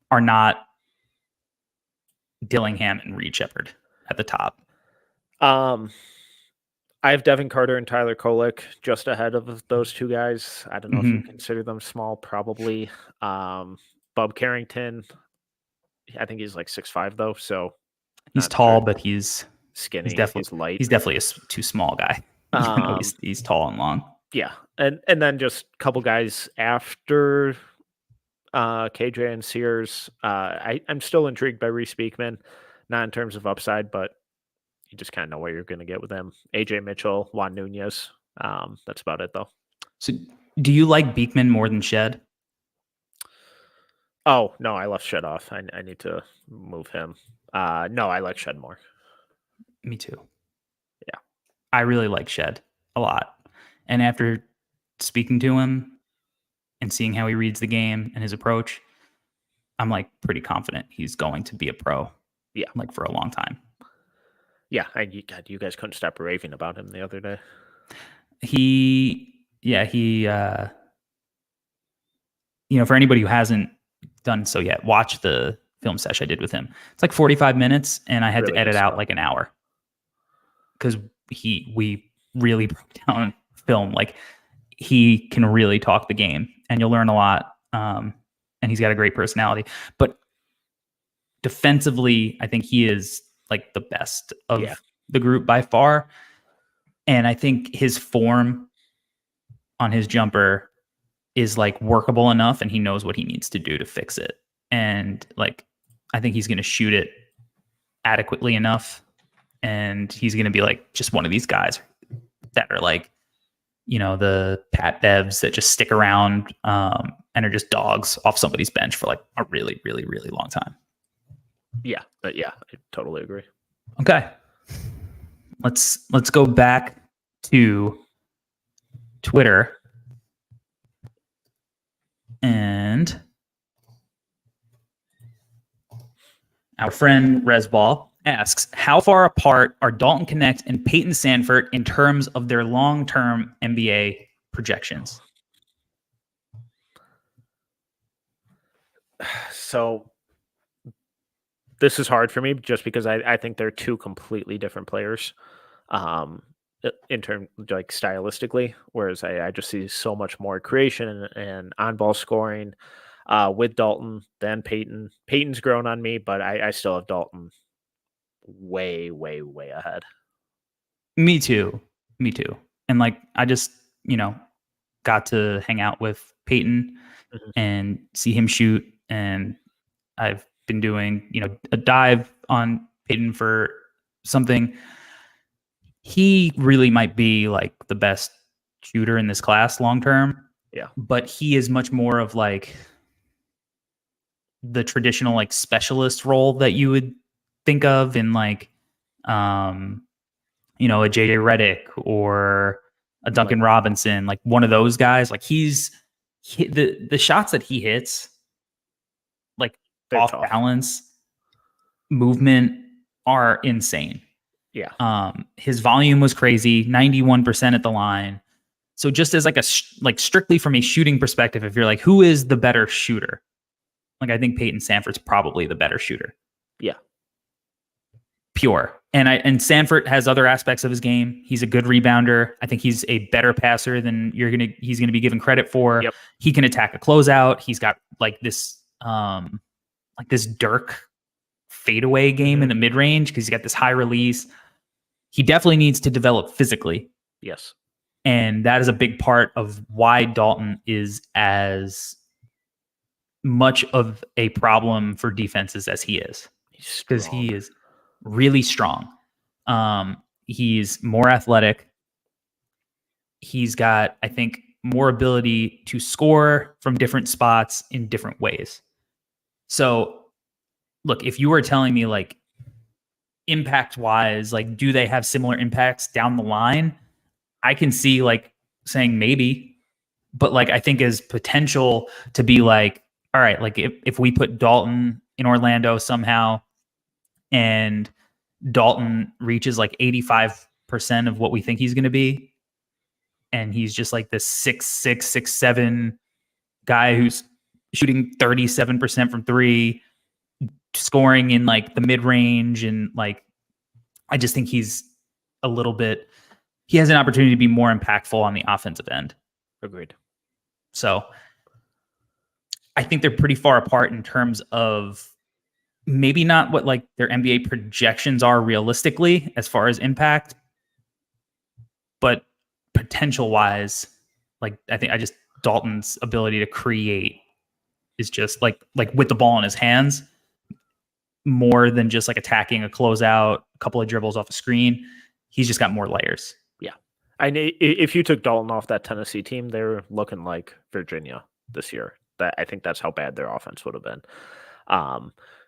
are not Dillingham and Reed Shepherd at the top. I have Devin Carter and Tyler Kolek just ahead of those two guys. I don't know if you consider them small, probably. Bob Carrington, I think he's like 6'5", though. So he's tall, but he's skinny. He's light. He's definitely a too small guy. He's tall and long. Yeah, and then just a couple guys after KJ and Sears. I'm still intrigued by Reese Beekman, not in terms of upside, but you just kind of know what you're going to get with them. AJ Mitchell, Juan Nunez. That's about it, though. So do you like Beekman more than Shed? Oh, no, I left Shed off. I need to move him. No, I like Shed more. Me too. Yeah. I really like Shed a lot. And after speaking to him and seeing how he reads the game and his approach, I'm like pretty confident he's going to be a pro. Yeah. Like for a long time. Yeah. You guys couldn't stop raving about him the other day. For anybody who hasn't done so yet, watch the film session I did with him. It's like 45 minutes and I had to edit out like an hour because we really broke down film. Like he can really talk the game and you'll learn a lot. And he's got a great personality, but defensively, I think he is like the best of the group by far. And I think his form on his jumper is like workable enough and he knows what he needs to do to fix it. And like, I think he's going to shoot it adequately enough. And he's going to be like just one of these guys that are like, the Pat Bevs that just stick around and are just dogs off somebody's bench for like a really, really, really long time. Yeah. But yeah, I totally agree. Okay. Let's go back to Twitter. And our friend Resball asks, how far apart are Dalton Knecht and Peyton Sandfort in terms of their long-term NBA projections? So this is hard for me just because I think they're two completely different players in terms like stylistically, whereas I just see so much more creation and on-ball scoring with Dalton than Peyton. Peyton's grown on me, but I still have Dalton way, way, way ahead. Me too. And like, I just, got to hang out with Peyton and see him shoot. And I've been doing, a dive on Peyton for something. He really might be like the best shooter in this class long term. Yeah. But he is much more of like the traditional like specialist role that you would think of in like a JJ Redick or a Duncan Robinson, like one of those guys. Like the shots that he hits, like They're off tough. balance, movement are insane. Yeah. His volume was crazy, 91% at the line. So just as like strictly from a shooting perspective, if you're like, who is the better shooter? Like, I think Peyton Sandfort's probably the better shooter. Yeah. Pure. And Sandfort has other aspects of his game. He's a good rebounder. I think he's a better passer than he's gonna be given credit for. Yep. He can attack a closeout. He's got like this Dirk fadeaway game in the mid range because he's got this high release. He definitely needs to develop physically. Yes. And that is a big part of why Dalton is as much of a problem for defenses as he is. Because he is really strong. He's more athletic. He's got, I think, more ability to score from different spots in different ways. So, look, if you were telling me like impact wise, like, do they have similar impacts down the line? I can see like saying maybe, but like, I think is potential to be like, all right, like if we put Dalton in Orlando somehow and Dalton reaches like 85% of what we think he's going to be, and he's just like this 6'6", 6'7" guy who's shooting 37% from three, scoring in like the mid range, and like I just think he has an opportunity to be more impactful on the offensive end. Agreed. So I think they're pretty far apart in terms of maybe not what like their NBA projections are realistically as far as impact, but potential wise, like I think Dalton's ability to create is just like with the ball in his hands more than just like attacking a closeout, a couple of dribbles off a screen. He's just got more layers. Yeah. If you took Dalton off that Tennessee team, they're looking like Virginia this year. I think that's how bad their offense would have been.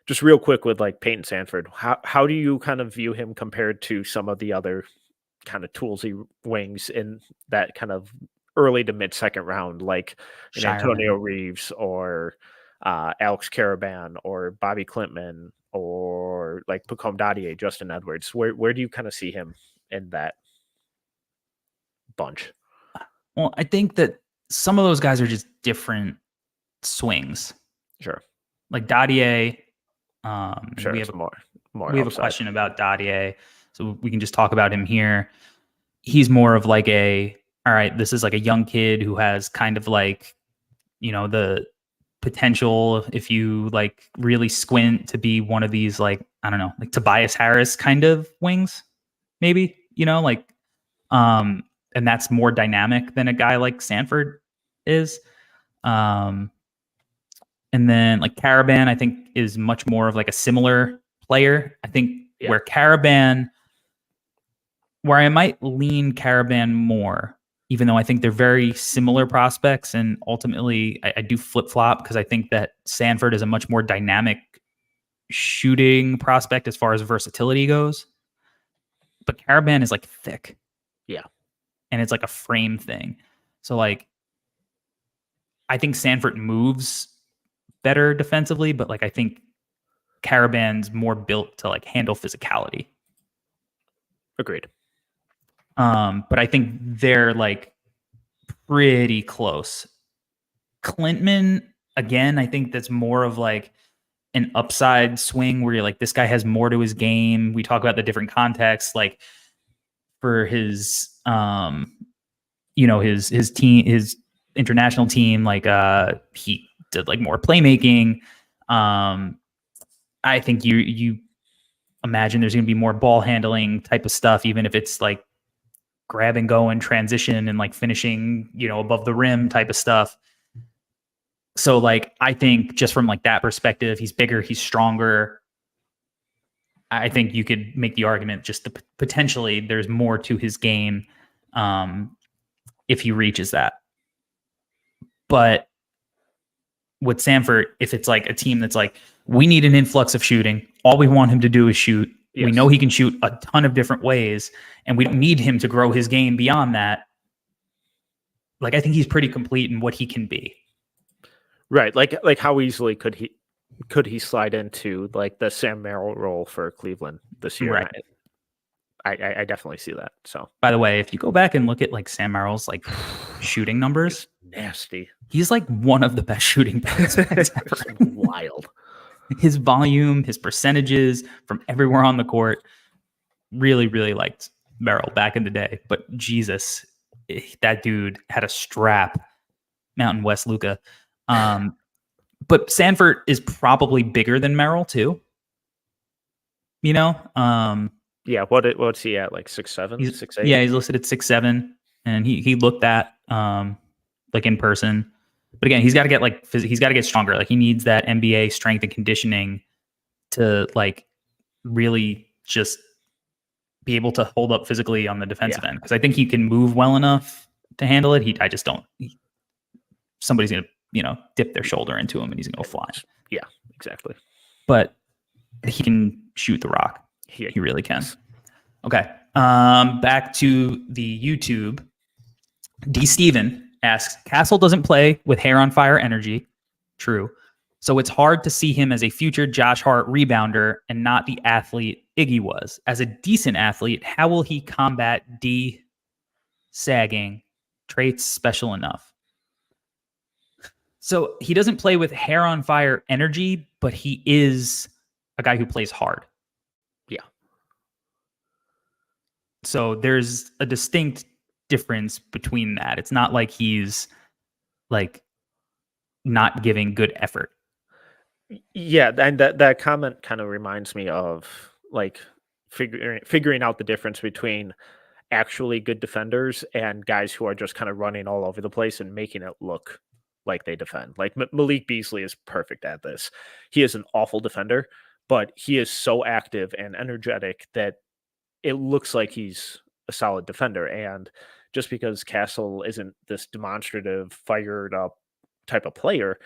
Just real quick with like Peyton Sandfort, how do you kind of view him compared to some of the other kind of toolsy wings in that kind of early to mid second round, like Antonio Reeves or Alex Caravan or Bobby Klintman or like Pacome Dadier, Justin Edwards? Where do you kind of see him in that bunch? Well, I think that some of those guys are just different swings. Sure. Like Dadier. Sure. We have a question about Dadier, so we can just talk about him here. He's more of like all right, this is like a young kid who has kind of like, the potential, if you like really squint, to be one of these like, I don't know, like Tobias Harris kind of wings, maybe, and that's more dynamic than a guy like Sandfort is. And then like Caravan, I think, is much more of like a similar player. I think where I might lean Caravan more, even though I think they're very similar prospects, and ultimately I do flip-flop because I think that Sandfort is a much more dynamic shooting prospect as far as versatility goes. But Caravan is like thick. Yeah. And it's like a frame thing. So like I think Sandfort moves better defensively, but like I think Caravan's more built to like handle physicality. Agreed. But I think they're like pretty close. Klintman, again, I think that's more of like an upside swing where you're like, this guy has more to his game. We talk about the different contexts, like for his his team, his international team, like he did like more playmaking. I think you imagine there's going to be more ball handling type of stuff, even if it's like grab and go and transition and like finishing, above the rim type of stuff. So like, I think just from like that perspective, he's bigger, he's stronger. I think you could make the argument just to potentially there's more to his game if he reaches that. But with Samford, if it's like a team that's like, we need an influx of shooting, all we want him to do is shoot. Yes. We know he can shoot a ton of different ways, and we don't need him to grow his game beyond that. Like, I think he's pretty complete in what he can be. Right. Like how easily could he slide into like the Sam Merrill role for Cleveland this year? Right. I definitely see that. So, by the way, if you go back and look at like Sam Merrill's like shooting numbers, it's nasty. He's like one of the best shooting backs ever. Wild. His volume, his percentages from everywhere on the court. Really, really liked Merrill back in the day. But Jesus, that dude had a strap. Mountain West Luka. But Sanford is probably bigger than Merrill too. Yeah, what's he at? Like 6'7", 6'8"? Yeah, he's listed at 6'7", and he looked at like in person. But again, he's got to get stronger. Like he needs that NBA strength and conditioning to like really just be able to hold up physically on the defensive end. Because I think he can move well enough to handle it. I just don't. Somebody's gonna dip their shoulder into him and he's gonna go flying. Yeah, exactly. But he can shoot the rock. He really can. Okay. Back to the YouTube. D. Steven asks, Castle doesn't play with hair on fire energy. True. So it's hard to see him as a future Josh Hart rebounder and not the athlete Iggy was. As a decent athlete, how will he combat D sagging traits special enough? So he doesn't play with hair on fire energy, but he is a guy who plays hard. Yeah. So there's a distinct difference between that. It's not like he's like not giving good effort. Yeah, and that comment kind of reminds me of like figuring out the difference between actually good defenders and guys who are just kind of running all over the place and making it look like they defend. Like Malik Beasley is perfect at this. He is an awful defender, but he is so active and energetic that it looks like he's a solid defender. And just because Castle isn't this demonstrative, fired up type of player,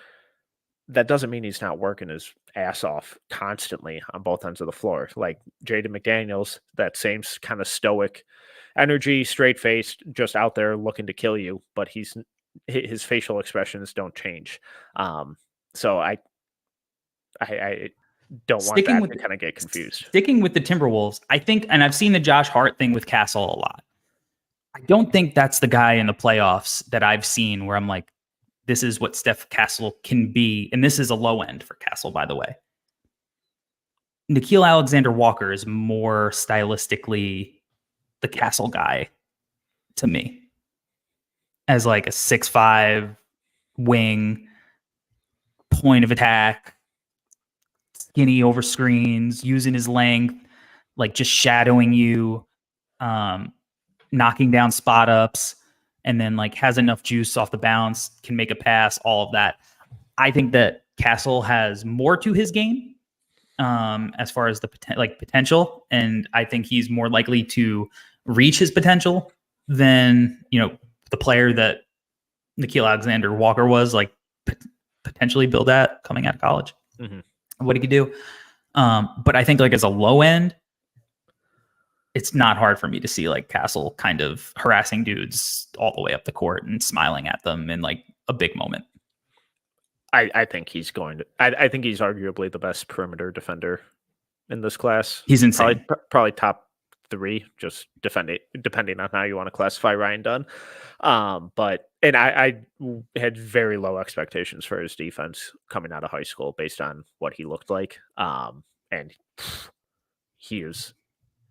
that doesn't mean he's not working his ass off constantly on both ends of the floor. Like Jaden McDaniels, that same kind of stoic energy, straight-faced, just out there looking to kill you, but his facial expressions don't change. So I don't want that to kind of get confused. Sticking with the Timberwolves, I think, and I've seen the Josh Hart thing with Castle a lot. I don't think that's the guy in the playoffs that I've seen where I'm like, this is what Steph Castle can be. And this is a low end for Castle, by the way. Nickeil Alexander-Walker is more stylistically the Castle guy to me. As like a 6'5" wing, point of attack, skinny over screens, using his length, like just shadowing you, knocking down spot ups, and then like has enough juice off the bounce, can make a pass, all of that. I think that Castle has more to his game as far as the potential, and I think he's more likely to reach his potential than the player that Nickeil Alexander-Walker was like potentially billed at coming out of college. Mm-hmm. What he could do. But I think like as a low end, it's not hard for me to see like Castle kind of harassing dudes all the way up the court and smiling at them in like a big moment. I think he's going to. I think he's arguably the best perimeter defender in this class. He's insane. Probably top 3, just depending on how you want to classify Ryan Dunn. But I had very low expectations for his defense coming out of high school based on what he looked like. And he is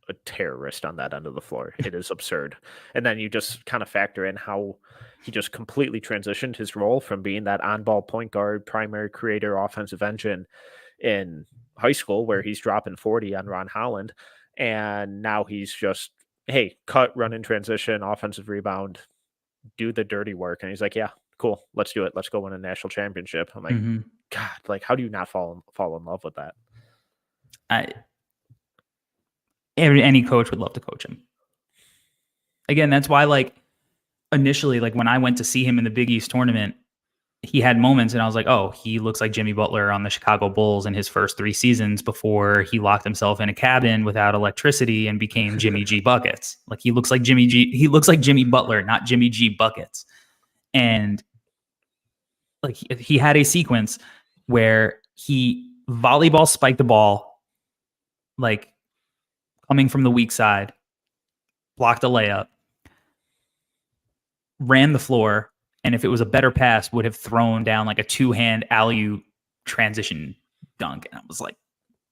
a terrorist on that end of the floor. It is absurd. And then you just kind of factor in how he just completely transitioned his role from being that on-ball point guard, primary creator, offensive engine in high school, where he's dropping 40 on Ron Holland. And now he's just hey, cut, run in transition, offensive rebound, do the dirty work. And he's like, yeah, cool, let's do it. Let's go win a national championship. I'm like, God, like, how do you not fall in love with that? Any coach would love to coach him. Again, that's why, like, initially, like when I went to see him in the Big East tournament, he had moments and I was like, oh, he looks like Jimmy Butler on the Chicago Bulls in his first 3 seasons before he locked himself in a cabin without electricity and became Jimmy G Buckets. Like, he looks like he looks like Jimmy Butler, not Jimmy G Buckets. And like he had a sequence where he volleyball spiked the ball, like coming from the weak side, blocked a layup, ran the floor, and if it was a better pass, would have thrown down like a 2-hand alley-oop transition dunk. And I was like,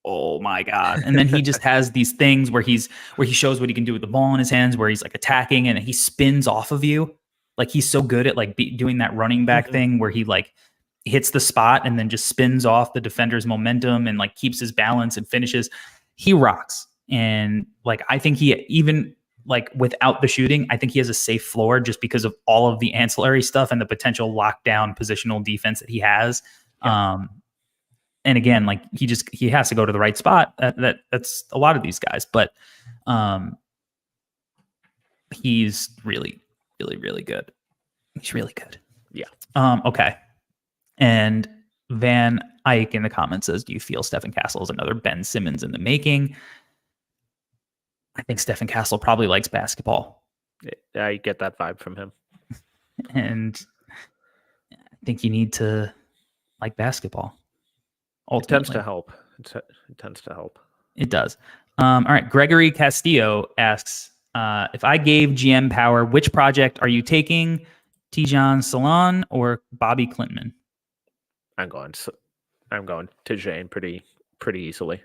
oh my God. And then he just has these things where he shows what he can do with the ball in his hands, where he's like attacking and he spins off of you. Like, he's so good at like doing that running back thing where he like hits the spot and then just spins off the defender's momentum and like keeps his balance and finishes. He rocks. And like, I think he even, like, without the shooting, I think he has a safe floor just because of all of the ancillary stuff and the potential lockdown positional defense that he has. Yeah. And again, like, he has to go to the right spot. That's a lot of these guys, but he's really, really, really good. He's really good. Yeah. Okay. And Van Eyck in the comments says, do you feel Stephon Castle is another Ben Simmons in the making? I think Stephon Castle probably likes basketball. I get that vibe from him. And I think you need to like basketball. Ultimately. It tends to help. It tends to help. It does. All right. Gregory Castillo asks, if I gave GM power, which project are you taking? Tijan Salon or Bobby Klintman? I'm going Tijan pretty easily.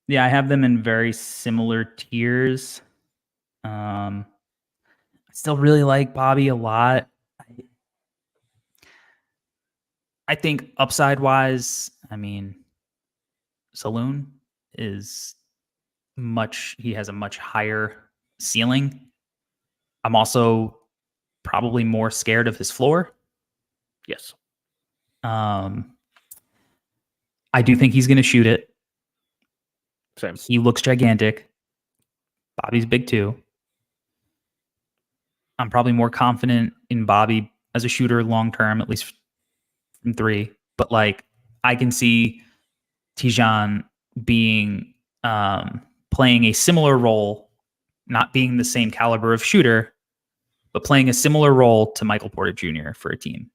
Yeah, I have them in very similar tiers. I still really like Bobby a lot. I think upside wise, I mean, Saloon is he has a much higher ceiling. I'm also probably more scared of his floor. Yes. I do think he's going to shoot it. Same. He looks gigantic. Bobby's big too. I'm probably more confident in Bobby as a shooter long term, at least from 3. But like, I can see Tijan being playing a similar role, not being the same caliber of shooter, but playing a similar role to Michael Porter Jr. for a team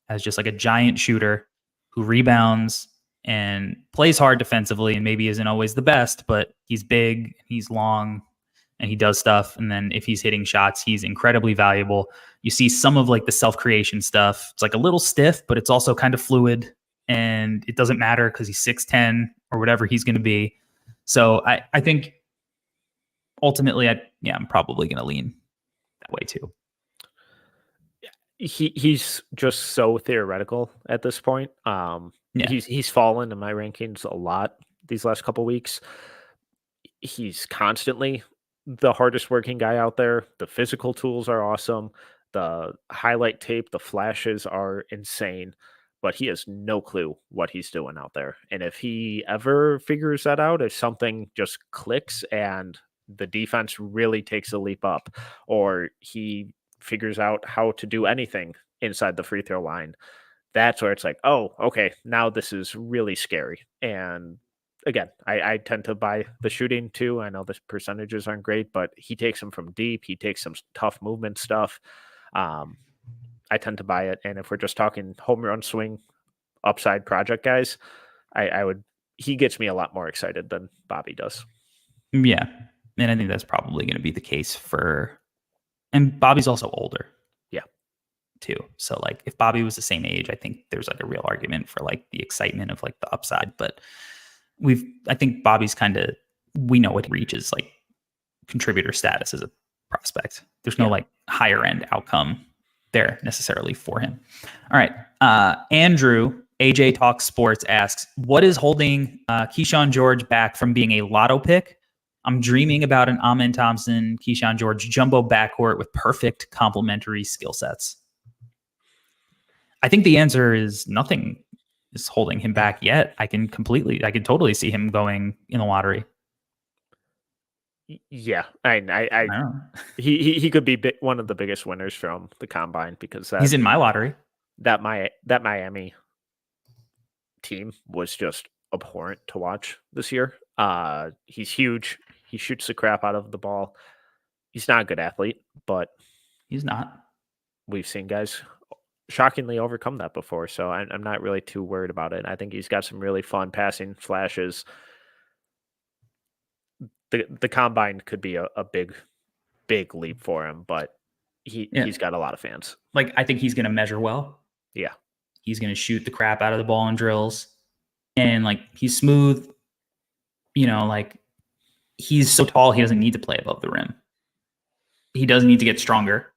as just like a giant shooter who rebounds and plays hard defensively and maybe isn't always the best, but he's big, he's long, and he does stuff. And then if he's hitting shots, he's incredibly valuable. You see some of like the self-creation stuff. It's like a little stiff, but it's also kind of fluid, and it doesn't matter because he's 6'10" or whatever he's going to be. So I think ultimately, I'm probably going to lean that way too. He's just so theoretical at this point. He's fallen in my rankings a lot these last couple weeks. He's constantly the hardest working guy out there. The physical tools are awesome. The highlight tape, the flashes are insane, but he has no clue what he's doing out there. And if he ever figures that out, if something just clicks and the defense really takes a leap up, or he figures out how to do anything inside the free throw line, that's where it's like, oh, okay, now this is really scary. And again, I tend to buy the shooting too. I know the percentages aren't great, but he takes them from deep. He takes some tough movement stuff. I tend to buy it. And if we're just talking home run swing upside project guys, he gets me a lot more excited than Bobby does. Yeah. And I think that's probably going to be the case and Bobby's also older. Yeah. Too. So like if Bobby was the same age, I think there's like a real argument for like the excitement of like the upside, but I think Bobby's we know what he reaches like contributor status as a prospect. There's no like higher end outcome there necessarily for him. All right. Andrew AJ Talk Sports asks, what is holding Keyshawn George back from being a lotto pick? I'm dreaming about an Amen Thompson, Keyshawn George jumbo backcourt with perfect complementary skill sets. I think the answer is nothing is holding him back yet. I can totally see him going in the lottery. Yeah, he could be one of the biggest winners from the combine because he's in my lottery. That Miami team was just abhorrent to watch this year. He's huge. He shoots the crap out of the ball. He's not a good athlete, but he's not. We've seen guys shockingly overcome that before, so I'm not really too worried about it. I think he's got some really fun passing flashes. The combine could be a big leap for him, but he's got a lot of fans. Like, I think he's going to measure well. Yeah. He's going to shoot the crap out of the ball in drills. And, like, he's smooth. You know, like, he's so tall, he doesn't need to play above the rim. He doesn't need to get stronger.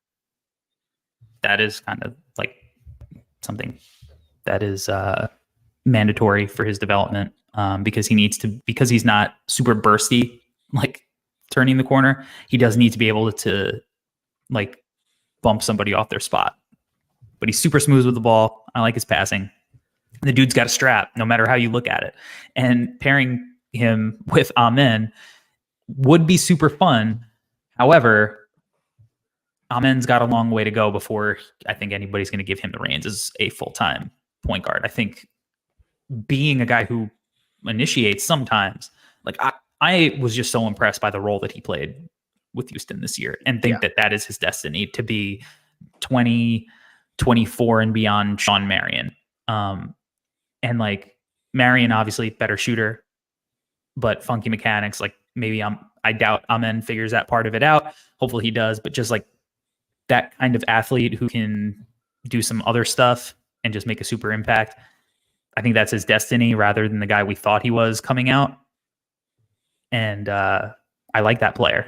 That is kind of, like, something that is mandatory for his development because he's not super bursty, like, turning the corner. He does need to be able to, like, bump somebody off their spot. But he's super smooth with the ball. I like his passing. The dude's got a strap, no matter how you look at it. And pairing him with Amen would be super fun. However, Amen's got a long way to go before I think anybody's going to give him the reins as a full-time point guard. I think being a guy who initiates sometimes, like, I was just so impressed by the role that he played with Houston this year and think that is his destiny, to be 20, 24 and beyond Sean Marion. And, like, Marion, obviously better shooter, but funky mechanics. Like, maybe I doubt Amen figures that part of it out. Hopefully he does, but just, like, that kind of athlete who can do some other stuff and just make a super impact. I think that's his destiny rather than the guy we thought he was coming out. And I like that player.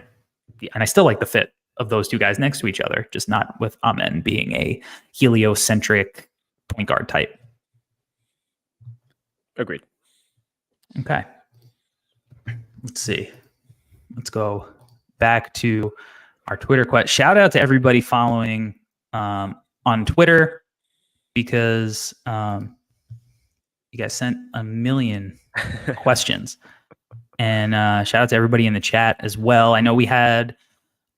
Yeah, and I still like the fit of those two guys next to each other, just not with Amen being a heliocentric point guard type. Agreed. Okay. Let's see. Let's go back to our Twitter question. Shout out to everybody following on Twitter because you guys sent a million questions. And shout out to everybody in the chat as well. I know we had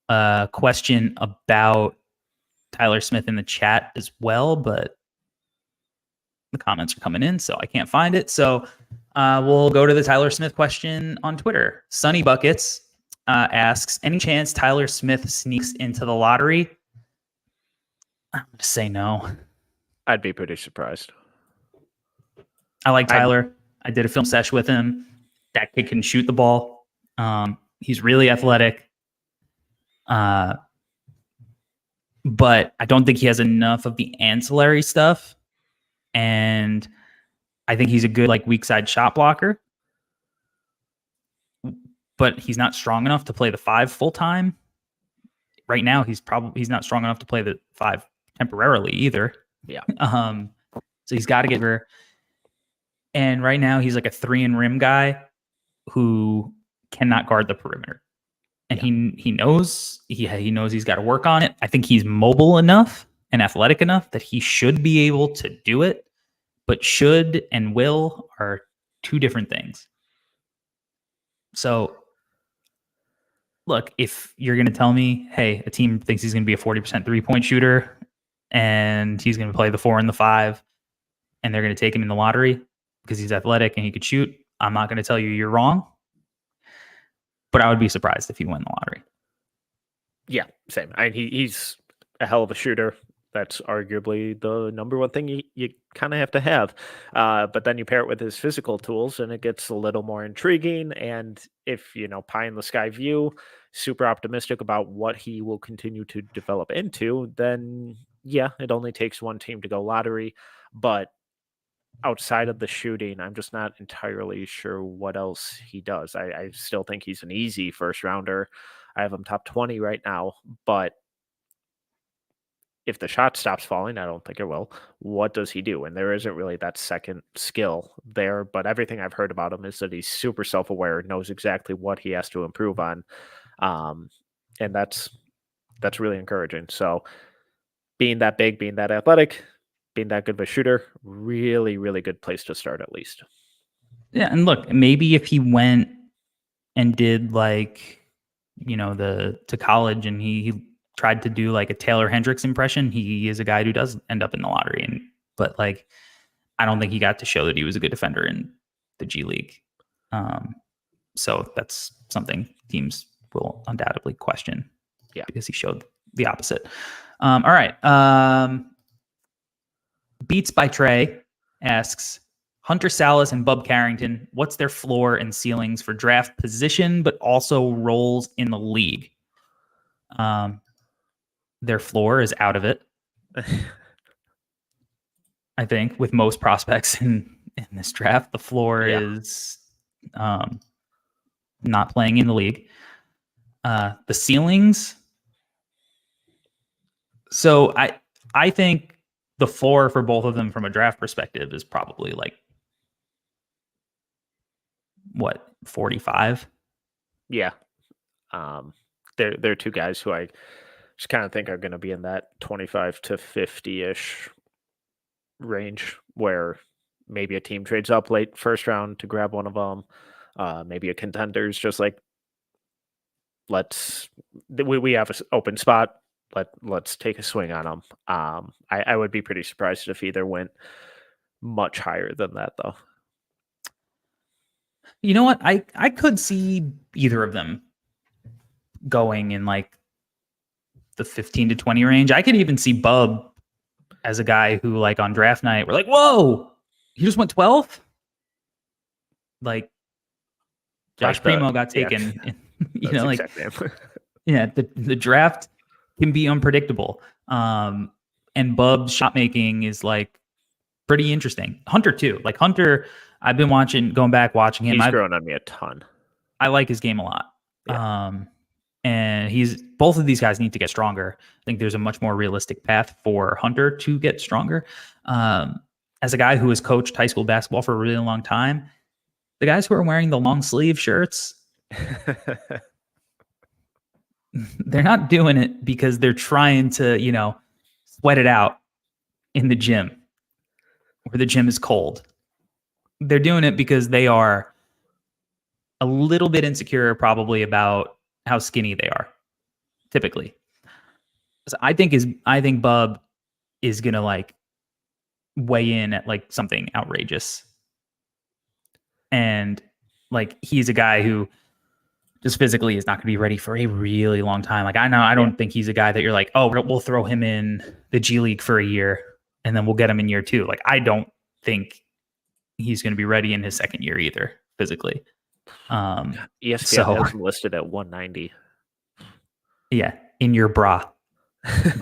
a question about Tyler Smith in the chat as well, but the comments are coming in, so I can't find it. So we'll go to the Tyler Smith question on Twitter. Sunny Buckets asks, any chance Tyler Smith sneaks into the lottery? I'm going to say no. I'd be pretty surprised. I like Tyler. I did a film sesh with him. That kid can shoot the ball. He's really athletic. But I don't think he has enough of the ancillary stuff. And I think he's a good, like, weak side shot blocker. But he's not strong enough to play the 5 full time. Right now, he's not strong enough to play the 5 temporarily either. Yeah. So he's got to get her. And right now, he's like a 3-and-rim guy who cannot guard the perimeter. And he knows he's got to work on it. I think he's mobile enough and athletic enough that he should be able to do it. But should and will are 2 different things. So, look, if you're going to tell me, hey, a team thinks he's going to be a 40% three-point shooter and he's going to play the 4 and the 5 and they're going to take him in the lottery because he's athletic and he could shoot, I'm not going to tell you you're wrong. But I would be surprised if he won the lottery. Yeah, same. He's a hell of a shooter. That's arguably the number one thing you kind of have to have. But then you pair it with his physical tools and it gets a little more intriguing. And if, pie in the sky view, super optimistic about what he will continue to develop into, then yeah, it only takes one team to go lottery. But outside of the shooting, I'm just not entirely sure what else he does. I still think he's an easy first rounder. I have him top 20 right now, but if the shot stops falling, I don't think it will. What does he do? And there isn't really that second skill there. But everything I've heard about him is that he's super self-aware, knows exactly what he has to improve on, and that's really encouraging. So being that big, being that athletic, being that good of a shooter, really, really good place to start at least. Yeah, and look, maybe if he went and did like, to college and he tried to do like a Taylor Hendricks impression, he is a guy who does end up in the lottery. But like, I don't think he got to show that he was a good defender in the G League. So that's something teams will undoubtedly question. Yeah, because he showed the opposite. All right. Beats by Trey asks, Hunter Salas and Bub Carrington, what's their floor and ceilings for draft position, but also roles in the league? Their floor is out of it. I think with most prospects in this draft, the floor is not playing in the league. The ceilings. So I think the floor for both of them from a draft perspective is probably like, what, 45? Yeah. They're two guys who I just kind of think are going to be in that 25 to 50-ish range, where maybe a team trades up late first round to grab one of them. Maybe a contender's just like, we have an open spot. Let's take a swing on them. I would be pretty surprised if either went much higher than that, though. You know what? I could see either of them going in like the 15 to 20 range. I could even see Bub as a guy who, like, on draft night, we're like, whoa, he just went 12? Like, Josh Primo got taken. Yeah. Exactly. Yeah, the draft can be unpredictable. And Bub's shot making is like pretty interesting. Hunter too. Like Hunter, I've been going back watching him. He's grown on me a ton. I like his game a lot. Yeah. And both of these guys need to get stronger. I think there's a much more realistic path for Hunter to get stronger. As a guy who has coached high school basketball for a really long time, the guys who are wearing the long sleeve shirts, they're not doing it because they're trying to, sweat it out in the gym where the gym is cold. They're doing it because they are a little bit insecure probably about how skinny they are, typically. So I think Bub is gonna like weigh in at like something outrageous. And like he's a guy who just physically is not going to be ready for a really long time. Like I don't think he's a guy that you're like, oh, we'll throw him in the G League for a year and then we'll get him in year 2. Like I don't think he's going to be ready in his second year either physically. ESPN has him listed at 190. Yeah, in your bra.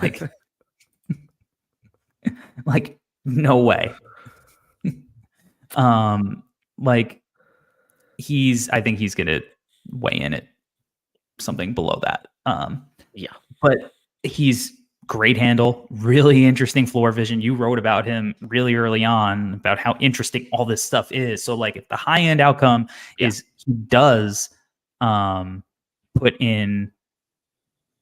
Like, like no way. Like I think he's going to weigh in at something below that. Yeah, but he's great handle, really interesting floor vision. You wrote about him really early on about how interesting all this stuff is. So like if the high end outcome is he does put in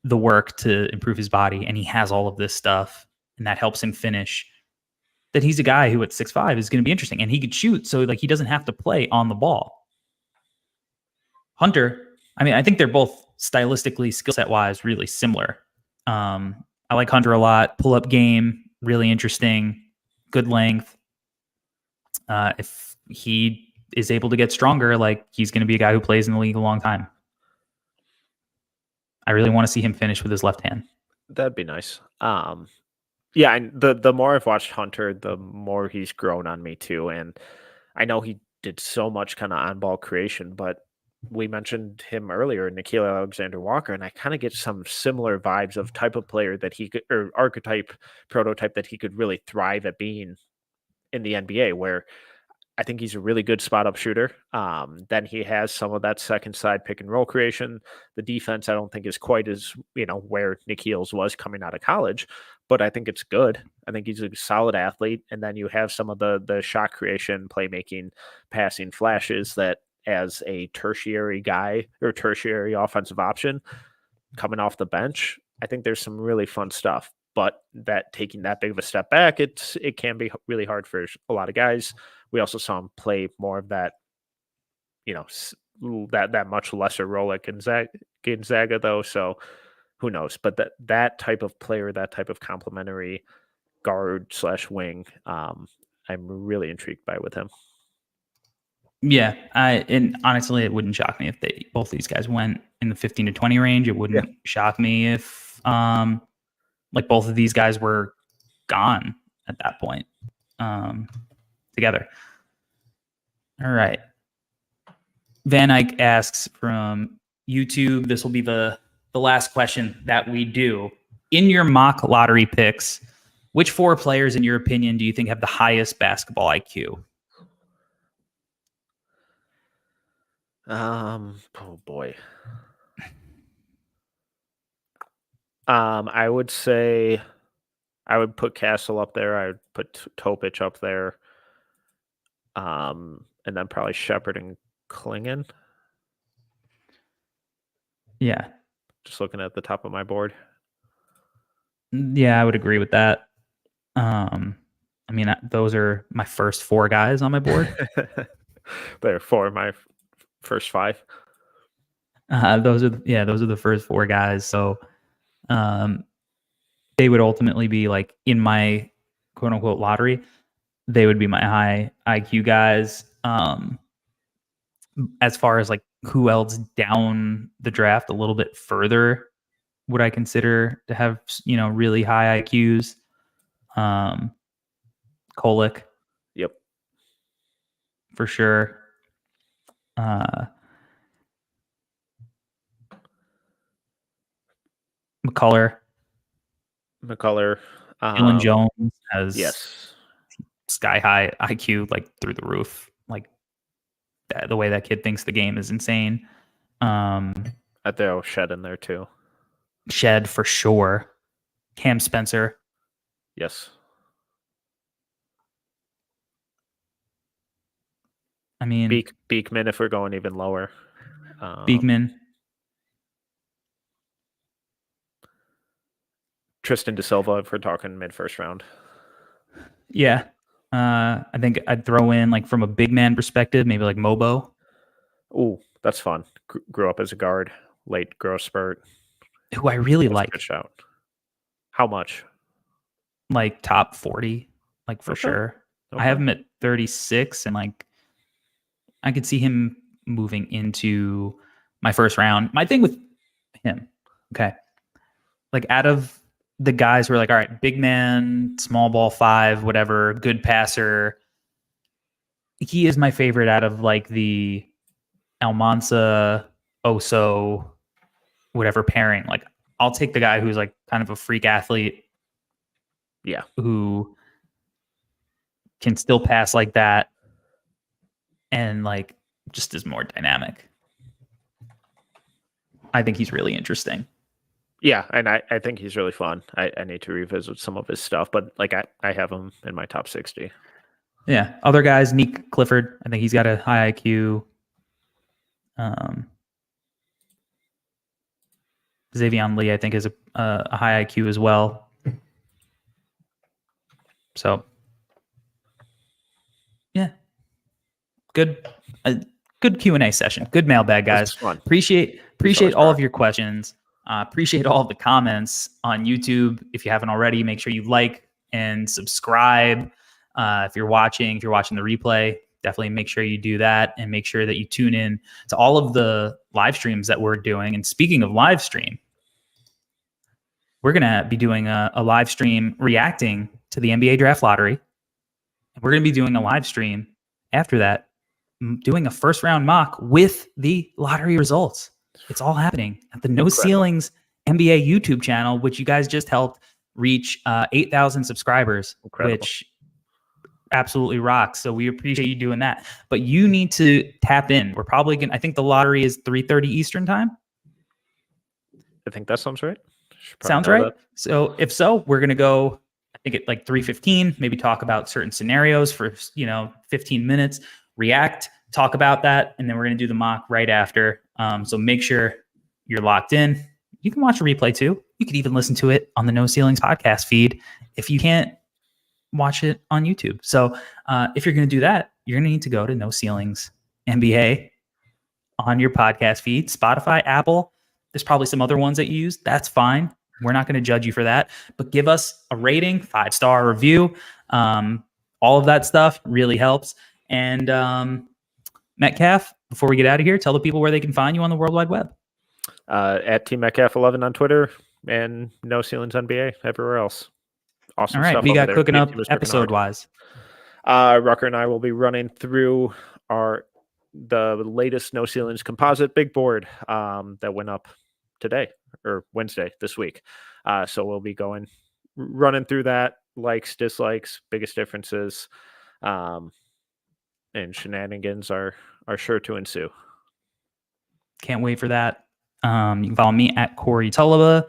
the work to improve his body and he has all of this stuff and that helps him finish, that he's a guy who at 6'5" is going to be interesting and he could shoot. So like he doesn't have to play on the ball. Hunter, I mean, I think they're both stylistically, skill set wise, really similar. I like Hunter a lot. Pull up game, really interesting, good length. If he is able to get stronger, like he's going to be a guy who plays in the league a long time. I really want to see him finish with his left hand. That'd be nice. Yeah, and the more I've watched Hunter, the more he's grown on me too. And I know he did so much kind of on-ball creation, but we mentioned him earlier, Nickeil Alexander-Walker, and I kind of get some similar vibes of type of player that he could, or archetype, prototype that he could really thrive at being in the NBA, where I think he's a really good spot up shooter. Then he has some of that second side pick and roll creation. The defense, I don't think is quite as, where Nikhil's was coming out of college, but I think it's good. I think he's a solid athlete. And then you have some of the shot creation, playmaking, passing flashes that as a tertiary guy or tertiary offensive option coming off the bench, I think there's some really fun stuff. But that taking that big of a step back, it can be really hard for a lot of guys. We also saw him play more of that, that much lesser role at Gonzaga, though. So who knows? But that type of player, that type of complementary guard / wing, I'm really intrigued by with him. Yeah, and honestly, it wouldn't shock me if both these guys went in the 15 to 20 range. It wouldn't shock me if like both of these guys were gone at that point together. All right. Van Eyck asks from YouTube, this will be the last question that we do. In your mock lottery picks, which 4 players, in your opinion, do you think have the highest basketball IQ? Oh boy. I would say I would put Castle up there. I would put Topic up there. And then probably Shepard and Klingon. Yeah. Just looking at the top of my board. Yeah, I would agree with that. I mean, those are my first 4 guys on my board. There are 4 of my first 5. Those are the first 4 guys. So they would ultimately be like in my quote unquote lottery. They would be my high IQ guys. As far as like who else down the draft a little bit further would I consider to have, really high IQs? Kolek. Yep. For sure. McCullough. Dylan Jones has sky high IQ, like through the roof. Like the way that kid thinks the game is insane. I throw Shed in there too. Shed for sure. Cam Spencer. Yes. I mean, Beekman if we're going even lower. Beekman. Tristan DeSilva if we're talking mid-first round. Yeah. I think I'd throw in, like, from a big man perspective, maybe like Mobo. Ooh, that's fun. Grew up as a guard, late growth spurt. Who I really like. Good shout. How much? Like top 40, like for sure. Okay. I have him at 36, and like I could see him moving into my first round. My thing with him, okay, like out of the guys who are like, all right, big man, small ball 5, whatever, good passer, he is my favorite out of like the Almanza, Oso, whatever pairing. Like I'll take the guy who's like kind of a freak athlete. Yeah. Who can still pass like that and like just is more dynamic. I think he's really interesting. Yeah, and I think he's really fun. I need to revisit some of his stuff, but like I have him in my top 60. Yeah. Other guys, Nick Clifford, I think he's got a high IQ. Xavion Lee, I think, is a high IQ as well. So, yeah, good Q&A session. Good mailbag, guys. Appreciate all of your questions. Appreciate all of the comments on YouTube. If you haven't already, make sure you like and subscribe. If you're watching the replay, definitely make sure you do that, and make sure that you tune in to all of the live streams that we're doing. And speaking of live stream, we're going to be doing a live stream reacting to the NBA Draft Lottery. We're going to be doing a live stream after that, doing a first round mock with the lottery results. It's all happening at the No Ceilings NBA YouTube channel, which you guys just helped reach 8,000 subscribers. Incredible. Which absolutely rocks. So we appreciate you doing that. But you need to tap in. We're probably going to, I think the lottery is 3:30 Eastern time. I think that sounds right. Sounds right. So if so, we're going to go, I think at like 3:15, maybe talk about certain scenarios for, 15 minutes, react, talk about that. And then we're going to do the mock right after. So make sure you're locked in. You can watch a replay too. You could even listen to it on the No Ceilings podcast feed if you can't watch it on YouTube. So if you're going to do that, you're going to need to go to No Ceilings NBA on your podcast feed, Spotify, Apple. There's probably some other ones that you use. That's fine. We're not going to judge you for that, but give us a rating, 5-star review. All of that stuff really helps. And Metcalf, before we get out of here, tell the people where they can find you on the World Wide Web. At TMetcalf11 on Twitter and No Ceilings NBA everywhere else. Awesome All right, stuff. we got there. cooking up Team is working episode wise. Rucker and I will be running through the latest No Ceilings composite big board that went up today or Wednesday this week. So we'll be running through that, likes, dislikes, biggest differences, and shenanigans are sure to ensue. Can't wait for that. You can follow me at Corey Tulliva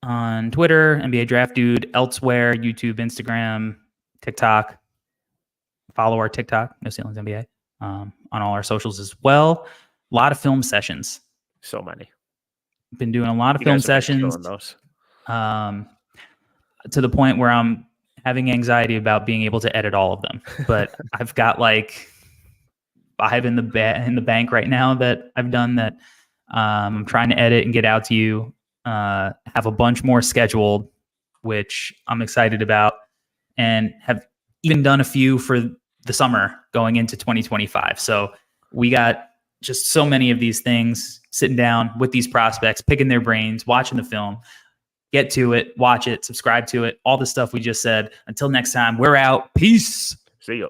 on Twitter, NBA Draft Dude, elsewhere, YouTube, Instagram, TikTok. Follow our TikTok, No Ceilings NBA, on all our socials as well. A lot of film sessions. So many. Been doing a lot of film sessions those. to the point where I'm having anxiety about being able to edit all of them. But I've got like 5 in the bank right now that I've done that I'm trying to edit and get out to you. Have a bunch more scheduled, which I'm excited about, and have even done a few for the summer going into 2025. So we got just so many of these things, sitting down with these prospects, picking their brains, watching the film, get to it, watch it, subscribe to it, all the stuff we just said. Until next time, we're out. Peace. See you.